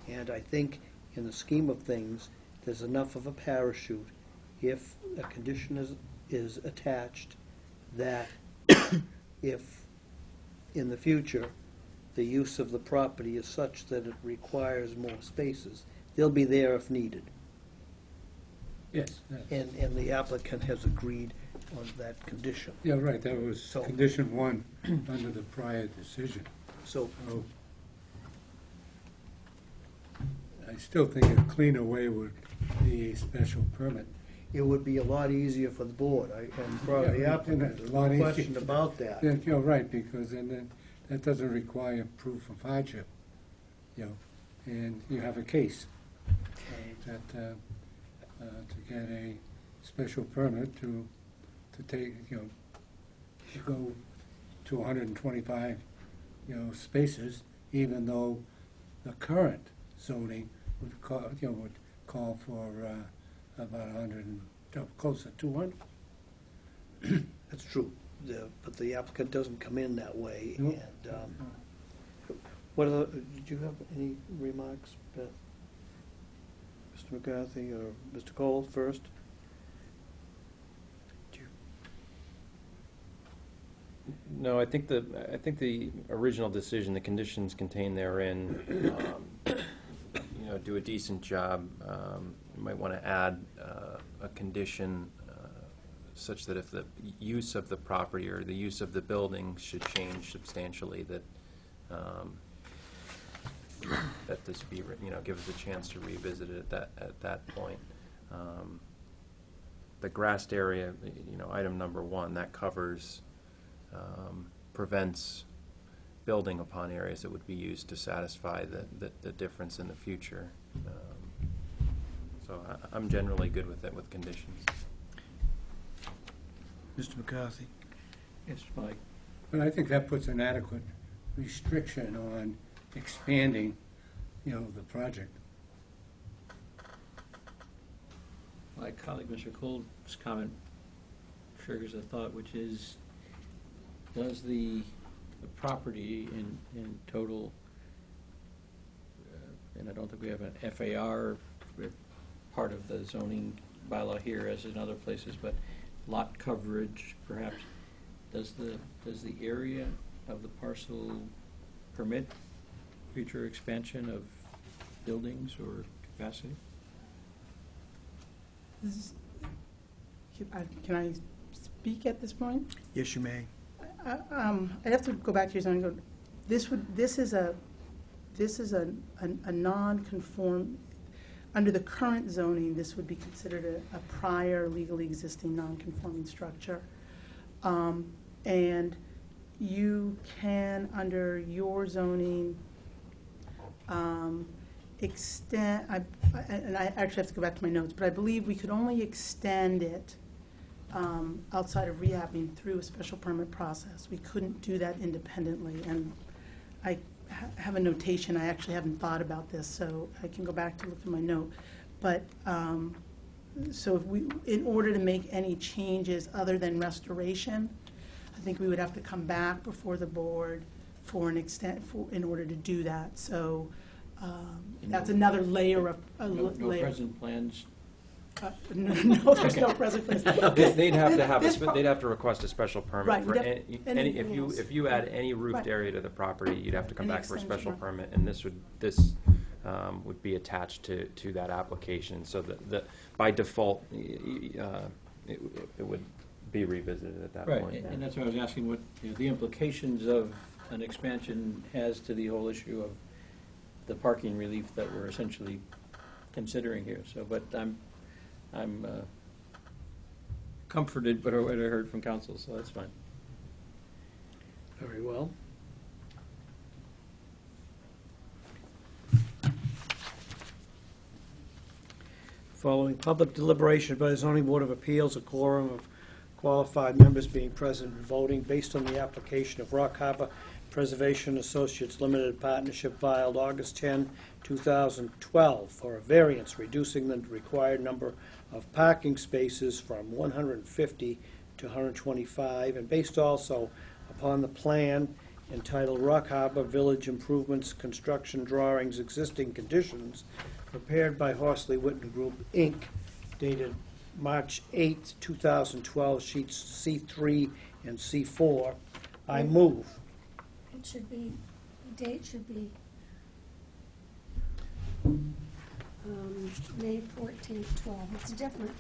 And I think in the scheme of things, there's enough of a parachute if a condition is attached that if in the future the use of the property is such that it requires more spaces, they'll be there if needed. Yes. And the applicant has agreed on that condition. Yeah, right, that was So- condition one under the prior decision. So So I still think a cleaner way would be a special permit. it would be a lot easier for the board, and for the Yeah, applicant, a there's lot no easier. question about that. Yeah, you're right, because then that doesn't require proof of hardship, and you have a case that, to get a special permit to take, to go to 125, spaces, even though the current zoning would call for about 100 and close to 200. That's true, but the applicant doesn't come in that way. Nope. And what other, did you have any remarks, Beth? Mr. McCarthy or Mr. Cole first? No, I think the original decision, the conditions contained therein, do a decent job. You might want to add a condition such that if the use of the property or the use of the building should change substantially, that that this be, give us a chance to revisit it at that point. The grassed area, item number 1, that covers, prevents building upon areas that would be used to satisfy the difference in the future. So I'm generally good with it, with conditions. Mr. McCarthy? Yes, Mike. But I think that puts an adequate restriction on expanding, the project. My colleague, Mr. Cole's comment triggers a thought, which is, does the property in total, and I don't think we have an FAR part of the zoning bylaw here as in other places, but lot coverage, perhaps, does the area of the parcel permit future expansion of buildings or capacity? Can I speak at this point? Yes, you may. I'd have to go back to your zoning code. This is a non-conform, under the current zoning, this would be considered a prior legally existing non-conforming structure. And you can, under your zoning, extend, and I actually have to go back to my notes, but I believe we could only extend it outside of rehabbing through a special permit process. We couldn't do that independently, and I have a notation. I actually haven't thought about this, so I can go back to look at my note. But so if we, in order to make any changes other than restoration, I think we would have to come back before the board for an extent, in order to do that. So that's another layer of No present plans? No, there's no present plans. They'd have to have, This they'd have to request a special permit Right, for anything else. if you add any roofed Right. area to the property, you'd have to come An back for a special extension. permit, and this would be attached to that application, so that by default, it would be revisited at that Right, point. and that's why I was asking what the implications of an expansion has to the whole issue of the parking relief that we're essentially considering here. So, but I'm comforted by what I heard from council, so that's fine. Very well. Following public deliberation by the zoning board of appeals, a quorum of qualified members being present and voting based on the application of Rock Harbor Preservation Associates Limited Partnership filed August 10, 2012 for a variance reducing the required number of parking spaces from 150 to 125, and based also upon the plan entitled Rock Harbor Village Improvements Construction Drawings Existing Conditions prepared by Horsley Witten Group, Inc., dated March 8, 2012, sheets C3 and C4. I move. It should be, the date should be May 14th, 12. It's a different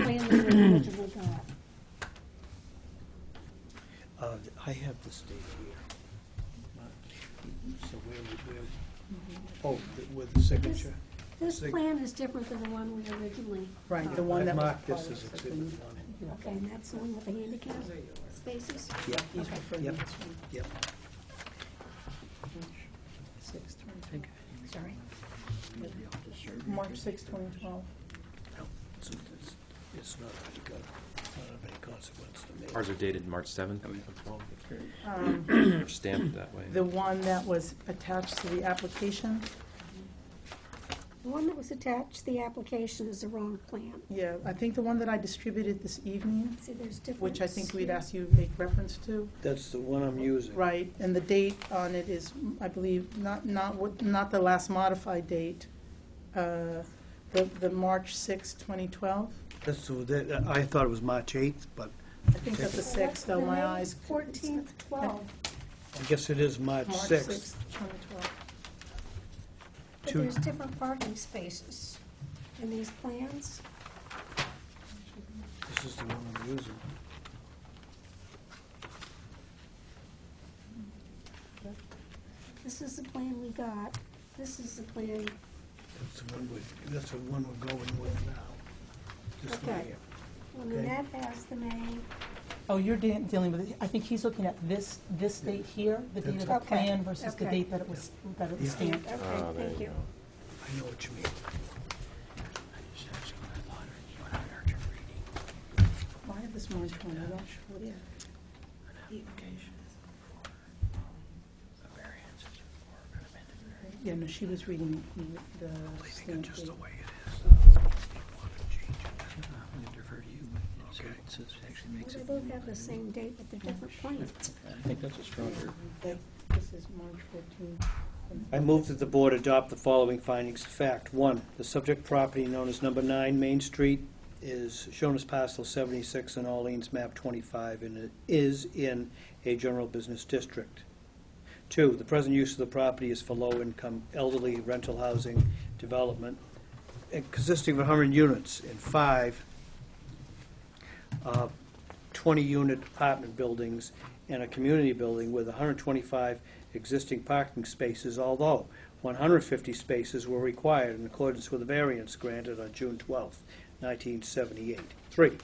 plan than we originally got. I have this date here. So where, with the signature? This plan is different than the one we originally Right, got. the one I that was marked this part as of exhibit the- 1. Okay, and that's the one with the handicap spaces? Yep, He's referring to Yep. this one. yep. 6/20. Sorry. March 6, 2012. No, it's not, you got it. Not of any consequence to me. Ours are dated March 7th. Um, Or stamped that way. The one that was attached to the application, The one that was attached to the application is the wrong plan. yeah, I think the one that I distributed this evening, See, there's difference. which I think we'd ask you to make reference to. That's the one I'm using. Right, and the date on it is, I believe, not the last modified date, the March 6, 2012. That's, I thought it was March 8th, but I think that's the 6th, though, my eyes. 14th, 12. I guess it is March March 6th. 6, 2012. But Two- there's different parking spaces in these plans. This is the one I'm using. This is the plan we got. This is the plan. That's the one we're going with now. This one Okay. here. Well, Okay. that has the May. Oh, you're dealing with, I think he's looking at this date here, the date of the Okay, plan versus the okay. date that it was Yeah. stamped. Okay, thank you. I know what you mean. Well, I have this March one, I'm not sure what it is. Yeah, no, she was reading the stamp date. Just the way it is. Well, they both have the same date, but they're different plans. I think that's a stronger. This is March 14. I move that the board adopt the following findings of fact. One, the subject property known as number 9 Main Street is shown as parcel 76 in Orleans map 25, and it is in a general business district. Two, the present use of the property is for low-income elderly rental housing development consisting of 100 units in 5 20-unit apartment buildings and a community building with 125 existing parking spaces, although 150 spaces were required in accordance with the variance granted on June 12, 1978. 3, the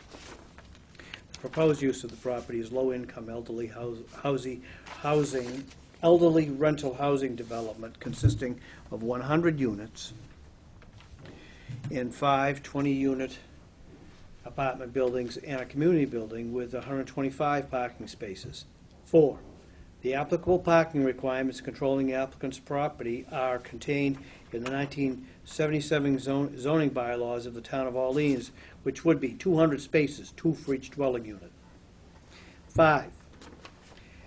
proposed use of the property is low-income elderly elderly rental housing development consisting of 100 units in 5 20-unit apartment buildings and a community building with 125 parking spaces. 4, the applicable parking requirements controlling the applicant's property are contained in the 1977 zoning bylaws of the town of Orleans, which would be 200 spaces, 2 for each dwelling unit. 5,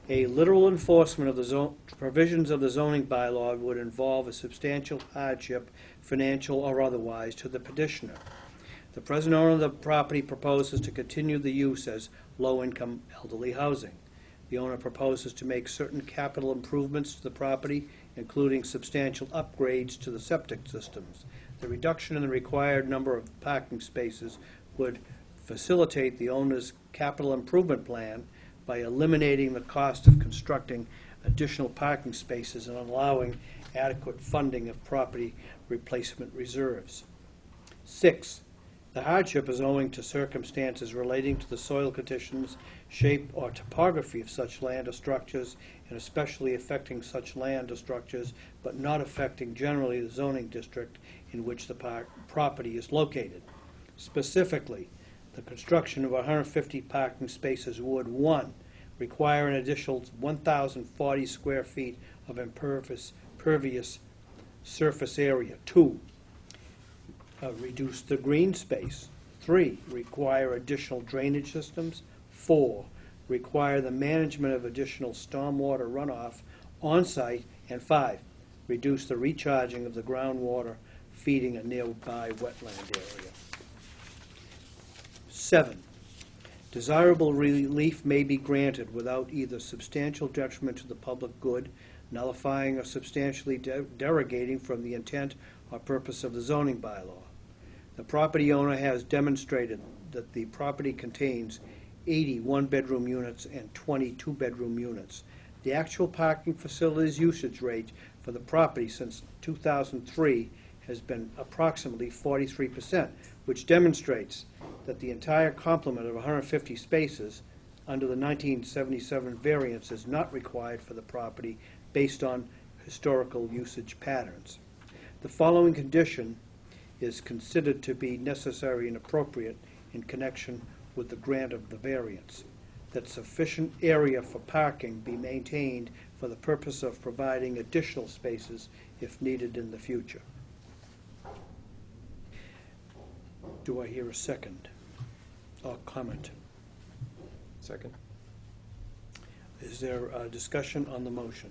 a literal enforcement of the provisions of the zoning bylaw would involve a substantial hardship, financial or otherwise, to the petitioner. The present owner of the property proposes to continue the use as low-income elderly housing. The owner proposes to make certain capital improvements to the property, including substantial upgrades to the septic systems. The reduction in the required number of parking spaces would facilitate the owner's capital improvement plan by eliminating the cost of constructing additional parking spaces and allowing adequate funding of property replacement reserves. 6, the hardship is owing to circumstances relating to the soil conditions, shape, or topography of such land or structures, and especially affecting such land or structures, but not affecting generally the zoning district in which the property is located. Specifically, the construction of 150 parking spaces would, 1, require an additional 1,040 square feet of impervious surface area. 2, reduce the green space. 3, require additional drainage systems. 4, require the management of additional stormwater runoff on-site. And 5, reduce the recharging of the groundwater feeding a nearby wetland area. 7, desirable relief may be granted without either substantial detriment to the public good, nullifying or substantially derogating from the intent or purpose of the zoning bylaw. The property owner has demonstrated that the property contains 80 one-bedroom units and 20 two-bedroom units. The actual parking facilities usage rate for the property since 2003 has been approximately 43%, which demonstrates that the entire complement of 150 spaces under the 1977 variance is not required for the property based on historical usage patterns. The following condition is considered to be necessary and appropriate in connection with the grant of the variance, that sufficient area for parking be maintained for the purpose of providing additional spaces if needed in the future. Do I hear a second or comment? Second. Is there a discussion on the motion?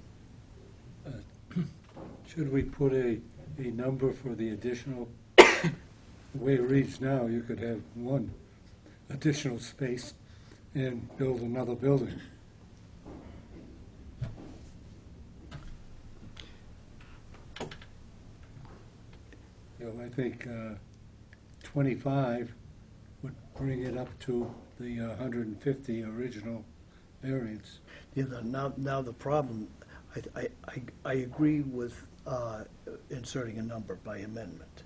Should we put a number for the additional? The way it reads now, you could have one additional space and build another building. I think 25 would bring it up to the 150 original variance. Yeah, now the problem, I agree with inserting a number by amendment.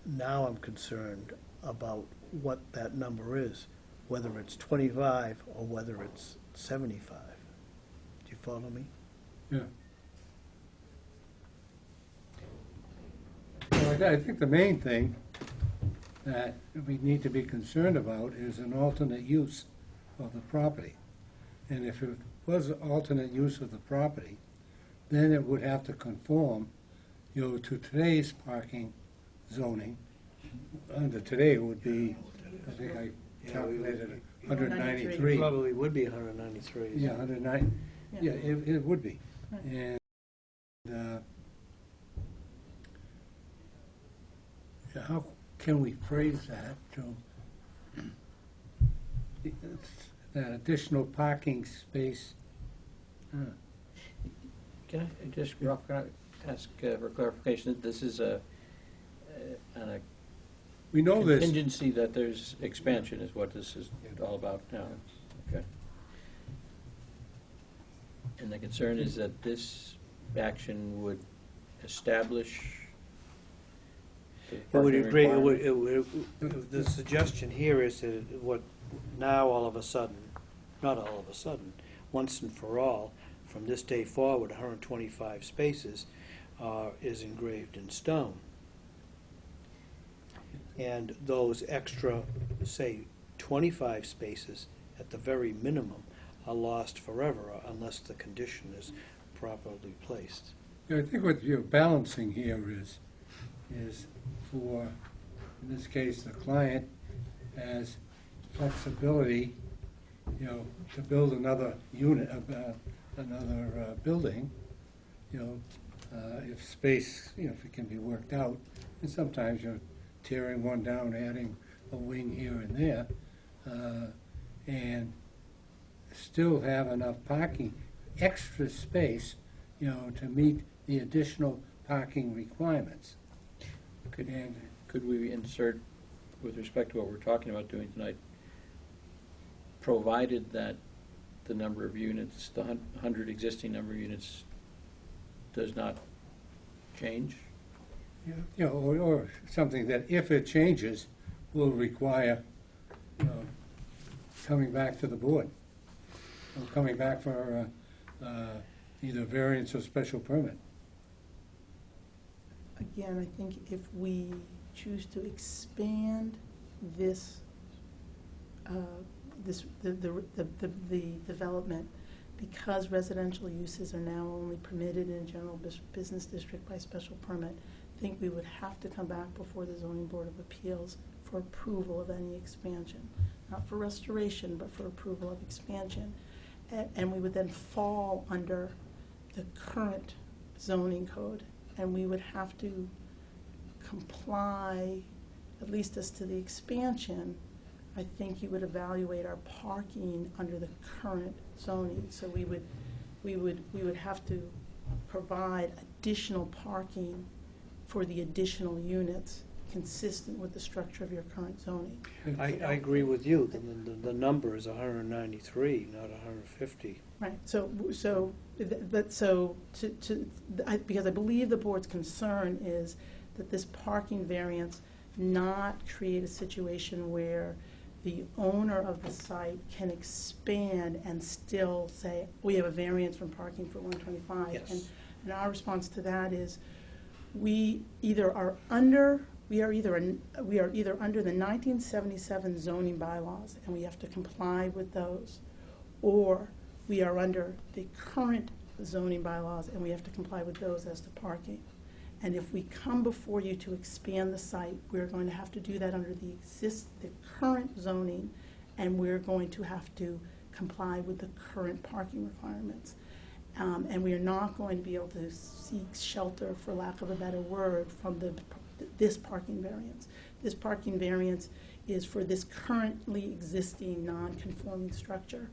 Now I'm concerned about what that number is, whether it's 25 or whether it's 75. Do you follow me? Yeah. Well, I think the main thing that we need to be concerned about is an alternate use of the property. And if it was an alternate use of the property, then it would have to conform, to today's parking zoning. Under today, it would be, I think I calculated 193. Probably would be 193. Yeah, 109, yeah, it would be. And how can we phrase that that additional parking space? Can I just, Ralph, can I ask for clarification? This is on a We know this. contingency that there's expansion is what this is all about now. Okay. And the concern is that this action would establish the It would parking agree, requirement? the suggestion here is that what now all of a sudden, not all of a sudden, once and for all, from this day forward, 125 spaces is engraved in stone. And those extra, say, 25 spaces at the very minimum are lost forever unless the condition is properly placed. I think what you're balancing here is for, in this case, the client has flexibility, to build another unit, another building, if space, if it can be worked out. And sometimes you're tearing one down, adding a wing here and there, and still have enough parking, extra space, to meet the additional parking requirements. Could we insert, with respect to what we're talking about doing tonight, provided that the number of units, the 100 existing number of units does not change? Or something that if it changes, will require, coming back to the board, or coming back for either variance or special permit. Again, I think if we choose to expand this, the development, because residential uses are now only permitted in a general business district by special permit, I think we would have to come back before the Zoning Board of Appeals for approval of any expansion. Not for restoration, but for approval of expansion. And we would then fall under the current zoning code, and we would have to comply, at least as to the expansion. I think you would evaluate our parking under the current zoning. So we would have to provide additional parking for the additional units consistent with the structure of your current zoning. I agree with you, the number is 193, not 150. Right, because I believe the board's concern is that this parking variance not create a situation where the owner of the site can expand and still say, we have a variance from parking for 125. Yes. And our response to that is, we either are under we are either under the 1977 zoning bylaws, and we have to comply with those, or we are under the current zoning bylaws, and we have to comply with those as to parking. And if we come before you to expand the site, we're going to have to do that under the current zoning, and we're going to have to comply with the current parking requirements. And we are not going to be able to seek shelter, for lack of a better word, from this parking variance. This parking variance is for this currently existing non-conforming structure,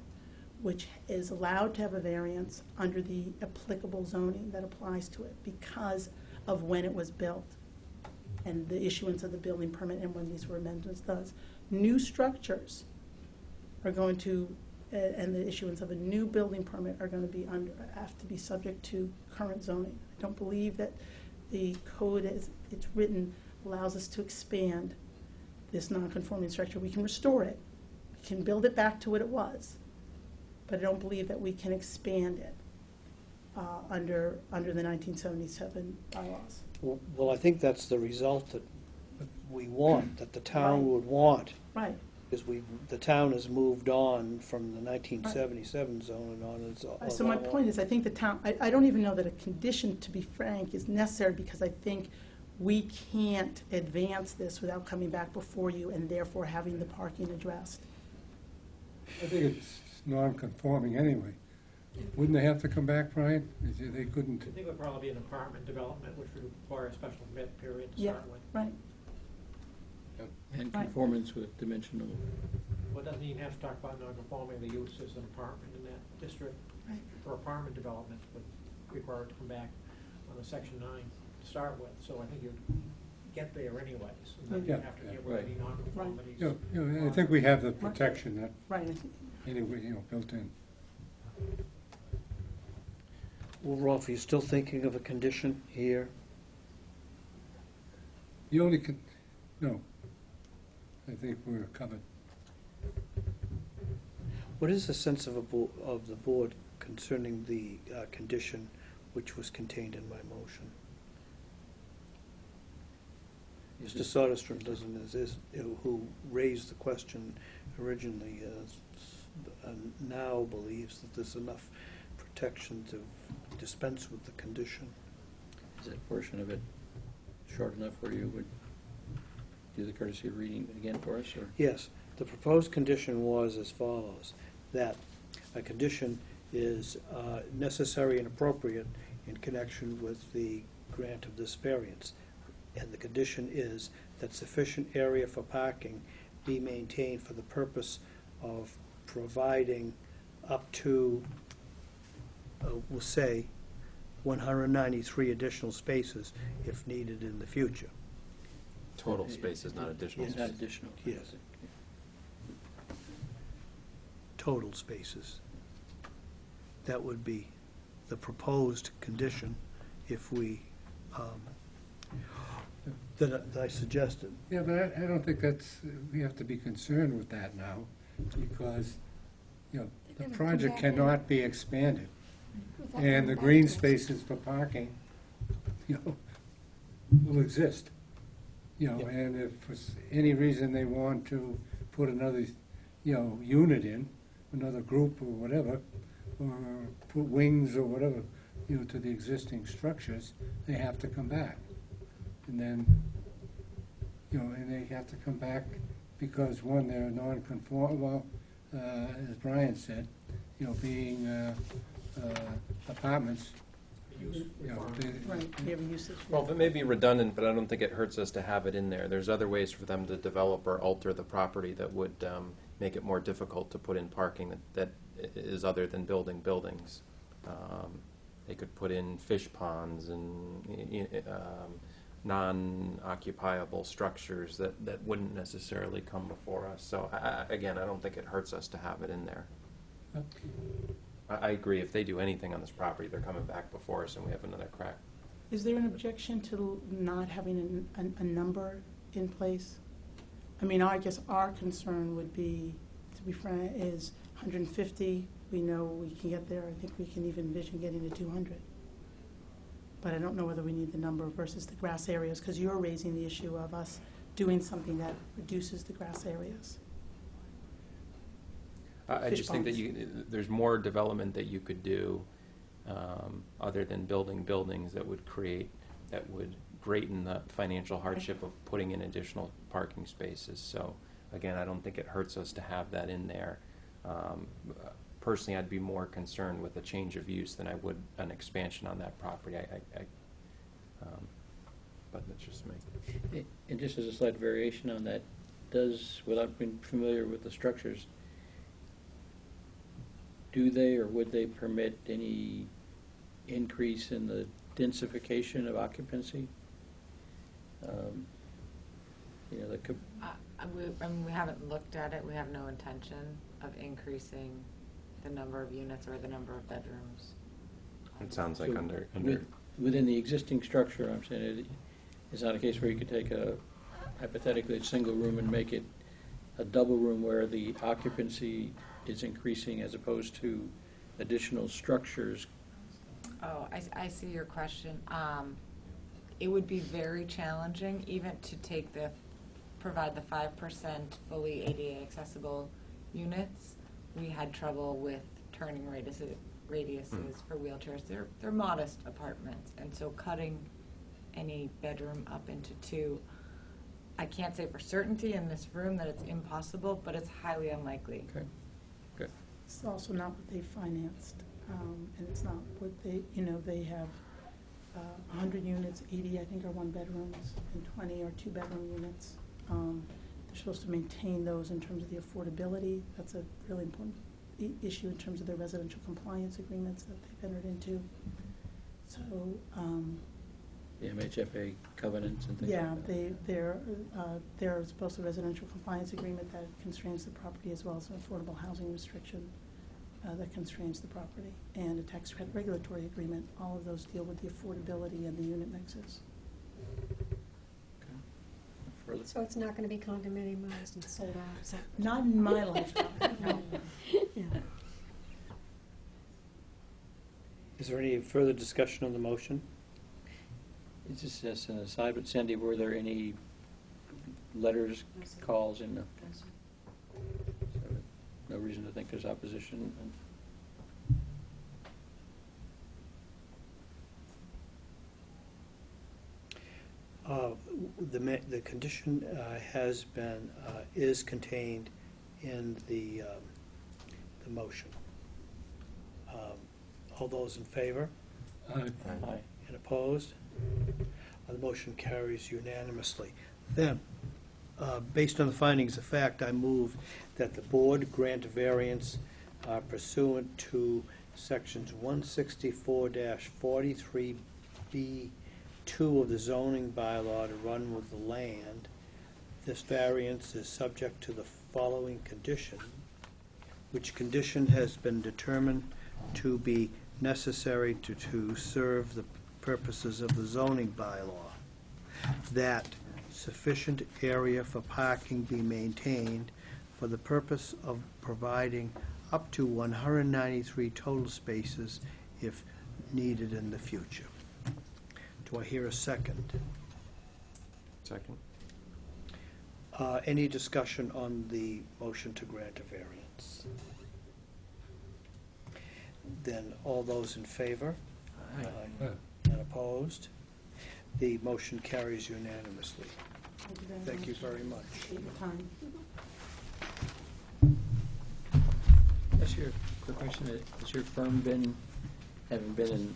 which is allowed to have a variance under the applicable zoning that applies to it because of when it was built and the issuance of the building permit and when these were amendments does. New structures are going to, and the issuance of a new building permit are going to have to be subject to current zoning. I don't believe that the code as it's written allows us to expand this non-conforming structure. We can restore it, we can build it back to what it was, but I don't believe that we can expand it under the 1977 bylaws. Well, I think that's the result that we want, that the town would want, Right. because the town has moved on from the 1977 zone and on. So my point is, I think the town, I don't even know that a condition, to be frank, is necessary, because I think we can't advance this without coming back before you and therefore having the parking addressed. I think it's non-conforming anyway. Wouldn't they have to come back, Brian? They couldn't. I think it would probably be an apartment development, which would require a special permit period to Yeah, start with. right. And Right. conformance with dimensional. Well, it doesn't even have to talk about non-conforming, the use as an apartment in that district. Right. For apartment developments would require it to come back on the section 9 to start with, so I think you'd get there anyways, and then you'd Yeah. have to get rid of any non-conformities. I think we have the protection that, Right. I think- anyway, built in. Well, Rolf, are you still thinking of a condition here? The only, no, I think we're covered. What is the sense of the board concerning the condition which was contained in my motion? Mr. Soderstrom who raised the question originally, now believes that there's enough protection to dispense with the condition. Is that portion of it short enough where you would do the courtesy of reading it again for us, or? Yes, the proposed condition was as follows, that a condition is necessary and appropriate in connection with the grant of this variance. And the condition is that sufficient area for parking be maintained for the purpose of providing up to, we'll say, 193 additional spaces if needed in the future. Total spaces, not additional Yes. Not spaces. additional. Yes. Total spaces. That would be the proposed condition if we, that I suggested. Yeah, but I don't think we have to be concerned with that now, because, the They're gonna project come back cannot be expanded. Without And coming the back green to us. spaces for parking, will exist. And if for any reason they want to put another, unit in, another group or whatever, or put wings or whatever, to the existing structures, they have to come back. And then, and they have to come back because, one, they're non-conform, as Brian said, being apartments, Use requirement. Right, we have a usage. Well, it may be redundant, but I don't think it hurts us to have it in there. There's other ways for them to develop or alter the property that would make it more difficult to put in parking that is other than building buildings. They could put in fish ponds and non-occupiable structures that wouldn't necessarily come before us. So again, I don't think it hurts us to have it in there. I agree, if they do anything on this property, they're coming back before us and we have another crack. Is there an objection to not having a number in place? I mean, I guess our concern would be, to be frank, is 150. We know we can get there. I think we can even envision getting to 200. but I don't know whether we need the number versus the grass areas, because you're raising the issue of us doing something that reduces the grass areas. I Fish just think that ponds. there's more development that you could do, other than building buildings that would greaten the financial hardship of putting in additional parking spaces. So, again, I don't think it hurts us to have that in there. Personally, I'd be more concerned with a change of use than I would an expansion on that property. But that's just me. And just as a slight variation on that, without being familiar with the structures, do they or would they permit any increase in the densification of occupancy? We haven't looked at it. We have no intention of increasing the number of units or the number of bedrooms. It sounds like So under within the existing structure, I'm saying it's not a case where you could take hypothetically a single room and make it a double room where the occupancy is increasing as opposed to additional structures. Oh, I see your question. It would be very challenging even to provide the 5% fully ADA accessible units. We had trouble with turning radiuses for wheelchairs. They're modest apartments, and so cutting any bedroom up into two, I can't say for certainty in this room that it's impossible, but it's highly unlikely. Okay, good. It's also not what they financed, and it's not what they have 100 units, 80 I think are one-bedrooms, and 20 are two-bedroom units. They're supposed to maintain those in terms of the affordability. That's a really important issue in terms of their residential compliance agreements that they've entered into. So, The MHFA covenants and things yeah, like that. they're supposed to residential compliance agreement that constrains the property, as well as an affordable housing restriction that constrains the property, and a tax credit regulatory agreement. All of those deal with the affordability and the unit mixes. Further? So it's not going to be condominiumized and sold out, so. Not in my lifetime. No. Yeah. Is there any further discussion on the motion? It's just as an aside, but Cindy, were there any letters, calls in the? So, no reason to think there's opposition. The condition is contained in the motion. All those in favor? Aye. And opposed? The motion carries unanimously. Then, based on the findings of fact, I move that the board grant a variance pursuant to sections 164-43B2 of the zoning bylaw to run with the land. This variance is subject to the following condition, which condition has been determined to be necessary to serve the purposes of the zoning bylaw. That sufficient area for parking be maintained for the purpose of providing up to 193 total spaces if needed in the future. Do I hear a second? Second. Any discussion on the motion to grant a variance? Then all those in favor? Aye. And opposed? The motion carries unanimously. Thank you very much. Appreciate your time. That's your quick question. Has your firm having been in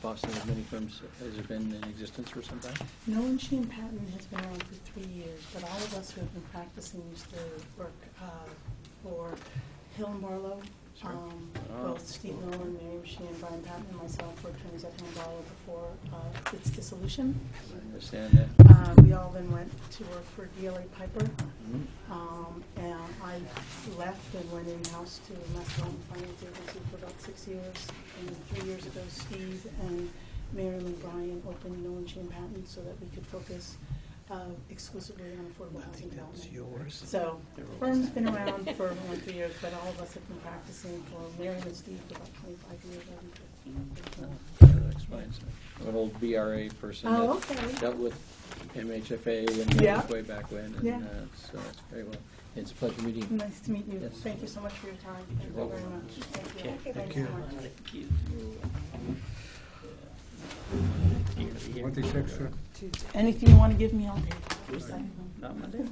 Boston as many firms, has it been in existence for some time? Nolan Sheen Patton has been around for 3 years, but all of us who have been practicing used to work for Hill and Barlow. Both Steve Nolan, Mary Sheen, Brian Patton, and myself were attorneys at Hill and Barlow before its dissolution. I understand that. We all then went to work for DLA Piper, and I left and went in-house to Mass Development Finance Agency for about 6 years. And 3 years ago, Steve and Miriam and Brian opened Nolan Sheen Patton so that we could focus exclusively on affordable housing development. Yours. So, the firm's been around for only 3 years, but all of us have been practicing for Miriam and Steve for about 25 years. I think. that explains it. I'm an old BRA person Oh, that okay. dealt with MHFA and Yeah. way back when, and Yeah. so it's very well. It's a pleasure meeting you. Nice to meet you. Yes. Thank you so much for your time. Thank you very much. Thank you. Okay. Thank you so much. What they check, sir? Anything you want to give me, I'll take. Not Monday?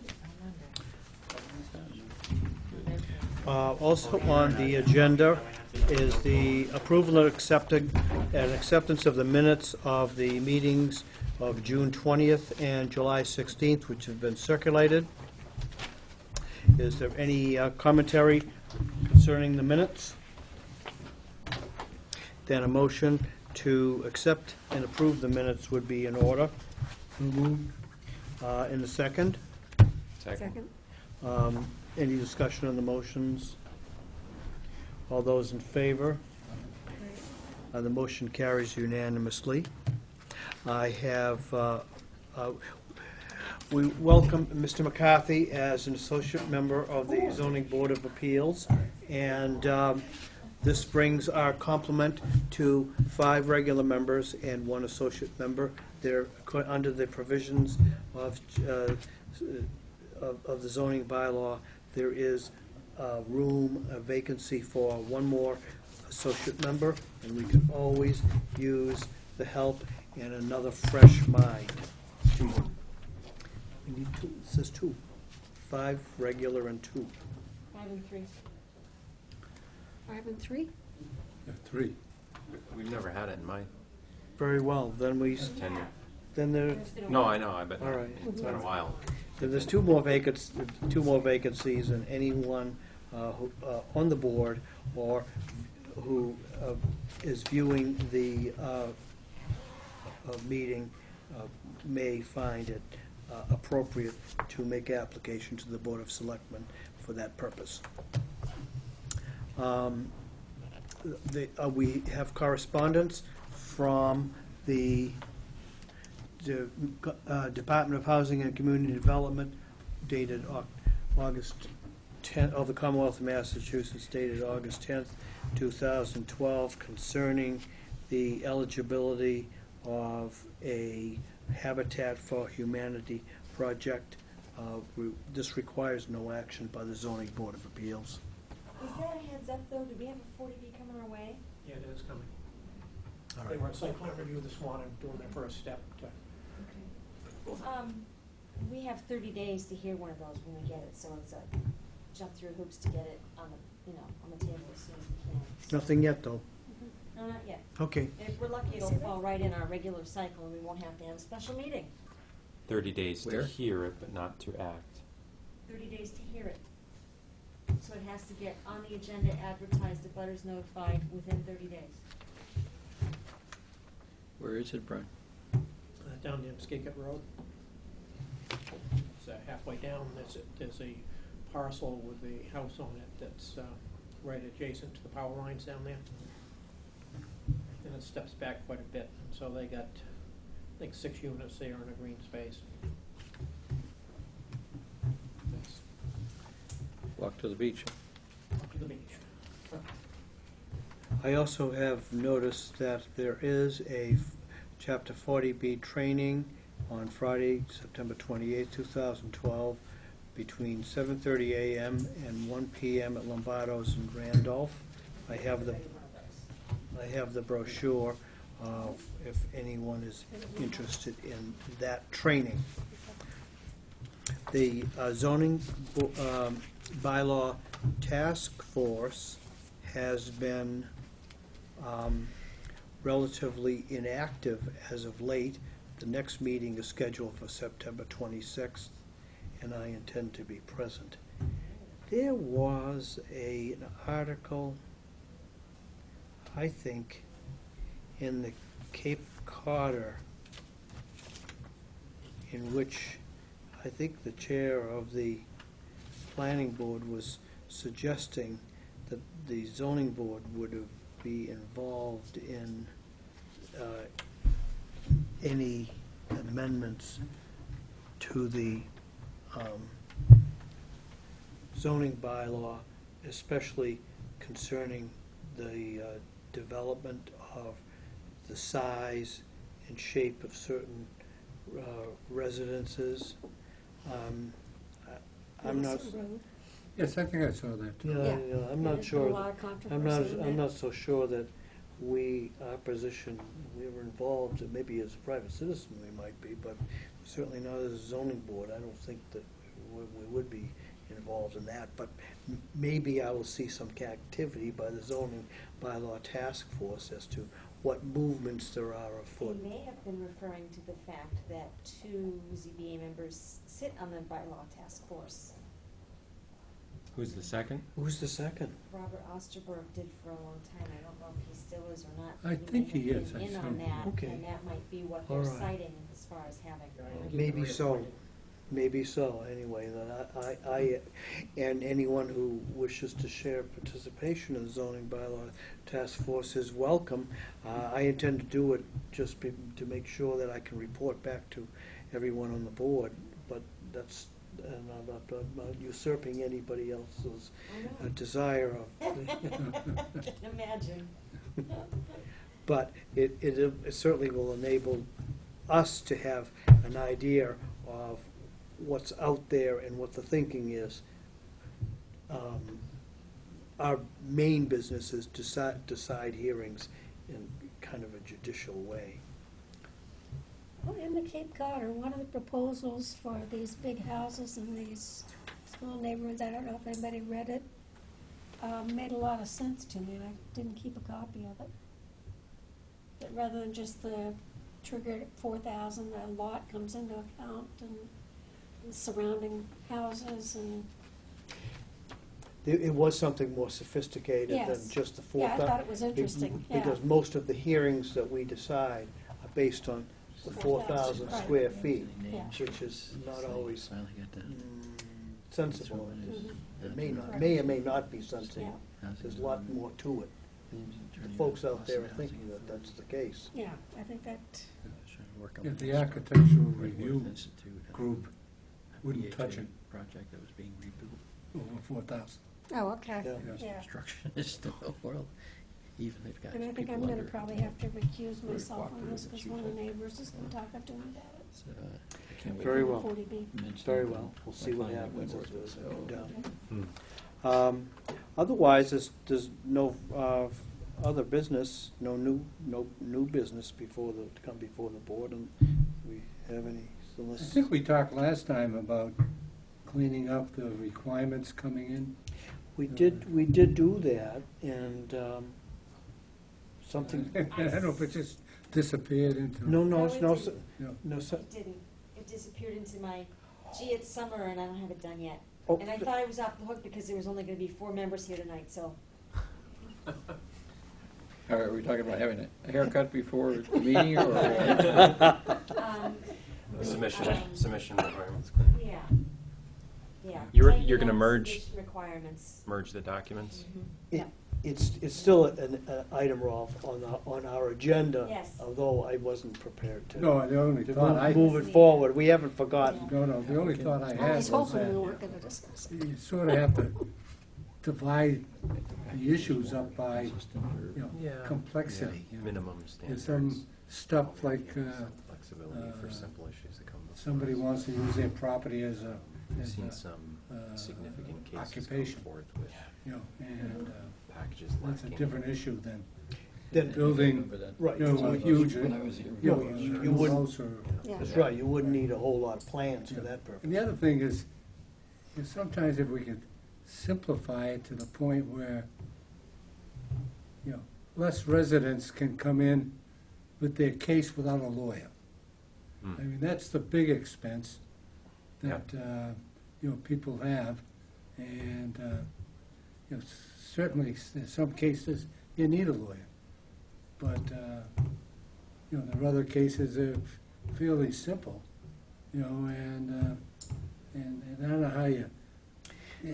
Also on the agenda is the approval and acceptance of the minutes of the meetings of June 20th and July 16th, which have been circulated. Is there any commentary concerning the minutes? Then a motion to accept and approve the minutes would be in order. So moved. In the second, Second. any discussion on the motions? All those in favor? The motion carries unanimously. I have, we welcome Mr. McCarthy as an associate member of the Zoning Board of Appeals, and this brings our complement to 5 regular members and 1 associate member. They're under the provisions of the zoning bylaw. There is a vacancy for 1 more associate member, and we can always use the help and another fresh mind. 2 more. We need 2, it says 2. 5 regular and 2. 5 and 3. 5 and 3? Yeah, 3. We've never had it in my Very well, then tenure. then there, No, I know, but All right. it's been a while. then there's 2 more vacancies, and anyone on the board or who is viewing the meeting may find it appropriate to make application to the Board of Selectmen for that purpose. We have correspondence from the Department of Housing and Community Development dated August 10th, of the Commonwealth of Massachusetts dated August 10th, 2012, concerning the eligibility of a Habitat for Humanity project. This requires no action by the Zoning Board of Appeals. Is that a heads up, though? Do we have a 40B coming our way? Yeah, it is coming. All They right. were at site plan review this morning, doing their first step to, We have 30 days to hear one of those when we get it, so it's a jump through hoops to get it on the, on the table as soon as we can. Nothing yet, though. No, not yet. Okay. If we're lucky, it'll fall right in our regular cycle, and we won't have to have a special meeting. 30 days Where? to hear it, but not to act. 30 days to hear it. So it has to get on the agenda, advertised, the butters notified within 30 days. Where is it, Brian? down near Skagit Road. It's halfway down, there's a parcel with a house on it that's right adjacent to the power lines down there. And it steps back quite a bit, and so they got, I think, 6 units there in a green space. That's Walk to the beach. up to the beach. I also have noticed that there is a Chapter 40B training on Friday, September 28, 2012, between 7:30 a.m. and 1 p.m. at Lombardo's in Randolph. I have the brochure if anyone is interested in that training. The zoning bylaw task force has been relatively inactive as of late. The next meeting is scheduled for September 26th, and I intend to be present. There was an article, I think, in the Cape Codder, in which I think the chair of the planning board was suggesting that the zoning board would be involved in any amendments to the zoning bylaw, especially concerning the development of the size and shape of certain residences. I'm not, Madison Road. Yes, I think I saw that too. yeah, Yeah. I'm Yeah, not there's been a sure, lot of I'm controversy on that. not so sure that our position, we were involved, and maybe as a private citizen we might be, but certainly not as a zoning board. I don't think that we would be involved in that, but maybe I will see some activity by the zoning bylaw task force as to what movements there are They afoot. may have been referring to the fact that 2 ZBA members sit on the bylaw task force. Who's the second? Who's the second? Robert Osterberg did for a long time. I don't know if he still is or not. I think he may have is, been I in on assume. that, Okay. and that might be what All they're right. citing as far as having. Maybe so. Maybe so, anyway, that I, and anyone who wishes to share participation in the zoning bylaw task force is welcome. I intend to do it just to make sure that I can report back to everyone on the board, but that's, and I'm not usurping anybody else's I desire of. know. Can imagine. But it certainly will enable us to have an idea of what's out there and what the thinking is. Our main business is decide hearings in kind of a judicial way. Well, in the Cape Cod, or one of the proposals for these big houses and these small neighborhoods, I don't know if anybody read it, made a lot of sense to me, and I didn't keep a copy of it. That rather than just the triggered at 4,000, a lot comes into account, and the surrounding houses, and, It was something more sophisticated than Yes. just the yeah, I 4,000. thought it was interesting, yeah. Because most of the hearings that we decide are based on the 4,000 Right. square feet, Yeah. which is not always Finally got that. sensible. Mhm. It may or may not be sensible. Yeah. There's a lot more to it. The folks out there are thinking that that's the case. Yeah, I think that, Yeah, the architectural review group wouldn't touch it Project that was being rebuilt. over 4,000. oh, okay, Yeah. Yes. yeah. Constructionist in the world, even they've got And I think people I'm gonna under- probably have to recuse very myself on this, cooperative, because it one of the seems like. neighbors is talking to me about it. So, I can't wait Very to well. 40B. mention Very it, well. but We'll see what I find it happens would as work, it so- goes down. Otherwise, there's no other business, no new business to come before the board, and we have any, so I let's. think we talked last time about cleaning up the requirements coming in. We did do that, and something, I don't know if it just disappeared into. no, No, it didn't. no, It didn't. It disappeared into my, gee, it's summer and I don't have it done yet. Oh, And I thought I was off the hook because there was only gonna be 4 members here tonight, so. All right, are we talking about having a haircut before the meeting, or? um, Submission requirements. Yeah. Yeah. You're Tightening gonna up merge- submission requirements. Merge the documents? Mhm. It's still an item, Rolf, on our agenda. Yes. Although I wasn't prepared to. No, the only To thought I, move it forward. We haven't forgotten. no, the only thought I I had was was hoping we that weren't gonna discuss it. you sort of have to divide the issues up by, you know, Yeah. complexity. you know. Minimum There's standards. some stuff like, Some flexibility for uh, simple issues that come before. somebody wants to use their property as a, We've as seen a, some uh, significant cases come occupation. forth with you know, and packages that's a lacking. different issue than Then, building, Remember that? right, you know, a huge, When I was here. You know, a you new wouldn't- house or. Yeah. that's right, you wouldn't need a whole lot of plans for Yeah. that purpose. And the other thing is sometimes if we could simplify it to the point where, you know, less residents can come in with their case without a lawyer. I mean, that's the big expense that, you know, people have. And, you know, certainly in some cases, you need a lawyer. But, you know, there are other cases that are fairly simple, you know, and I don't know how you.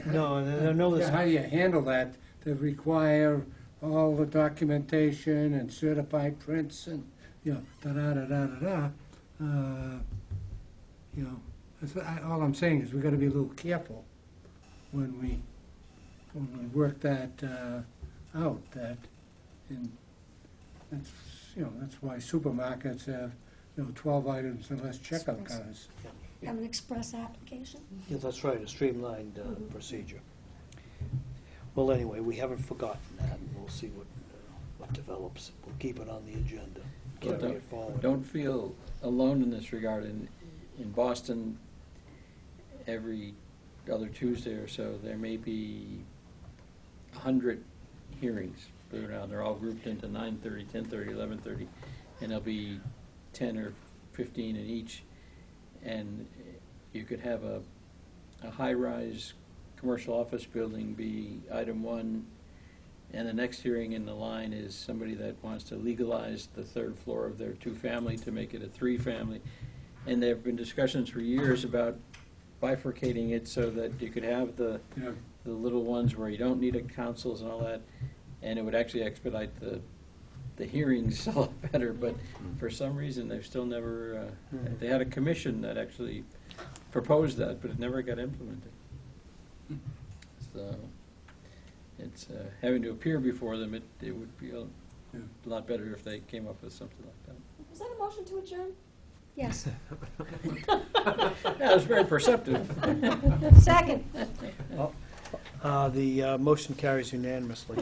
No, and I know this- How you handle that, to require all the documentation and certified prints and, you know, da-da-da-da-da-da. You know, all I'm saying is we gotta be a little careful when we work that out, that, and that's that's why supermarkets have, 12 items and less checkout counters. Have an express application? Yeah, that's right, a streamlined procedure. Well, anyway, we haven't forgotten that, and we'll see what develops. We'll keep it on the agenda, But carry it forward. Don't feel alone in this regard. In Boston, every other Tuesday or so, there may be 100 hearings. Believe it or not, they're all grouped into 9:30, 10:30, 11:30, and there'll be 10 or 15 in each. And you could have a high-rise commercial office building be item one, and the next hearing in the line is somebody that wants to legalize the third floor of their two-family to make it a three-family. And there have been discussions for years about bifurcating it so that you could have the little ones where you don't need a councils and all that, and it would actually expedite the hearings a lot better, but for some reason, they've still never, they had a commission that actually proposed that, but it never got implemented. So, it's, having to appear before them, it would be a lot better if they came up with something like that. Was that a motion to adjourn? Yes. Yeah, it was very perceptive. Second. The motion carries unanimously.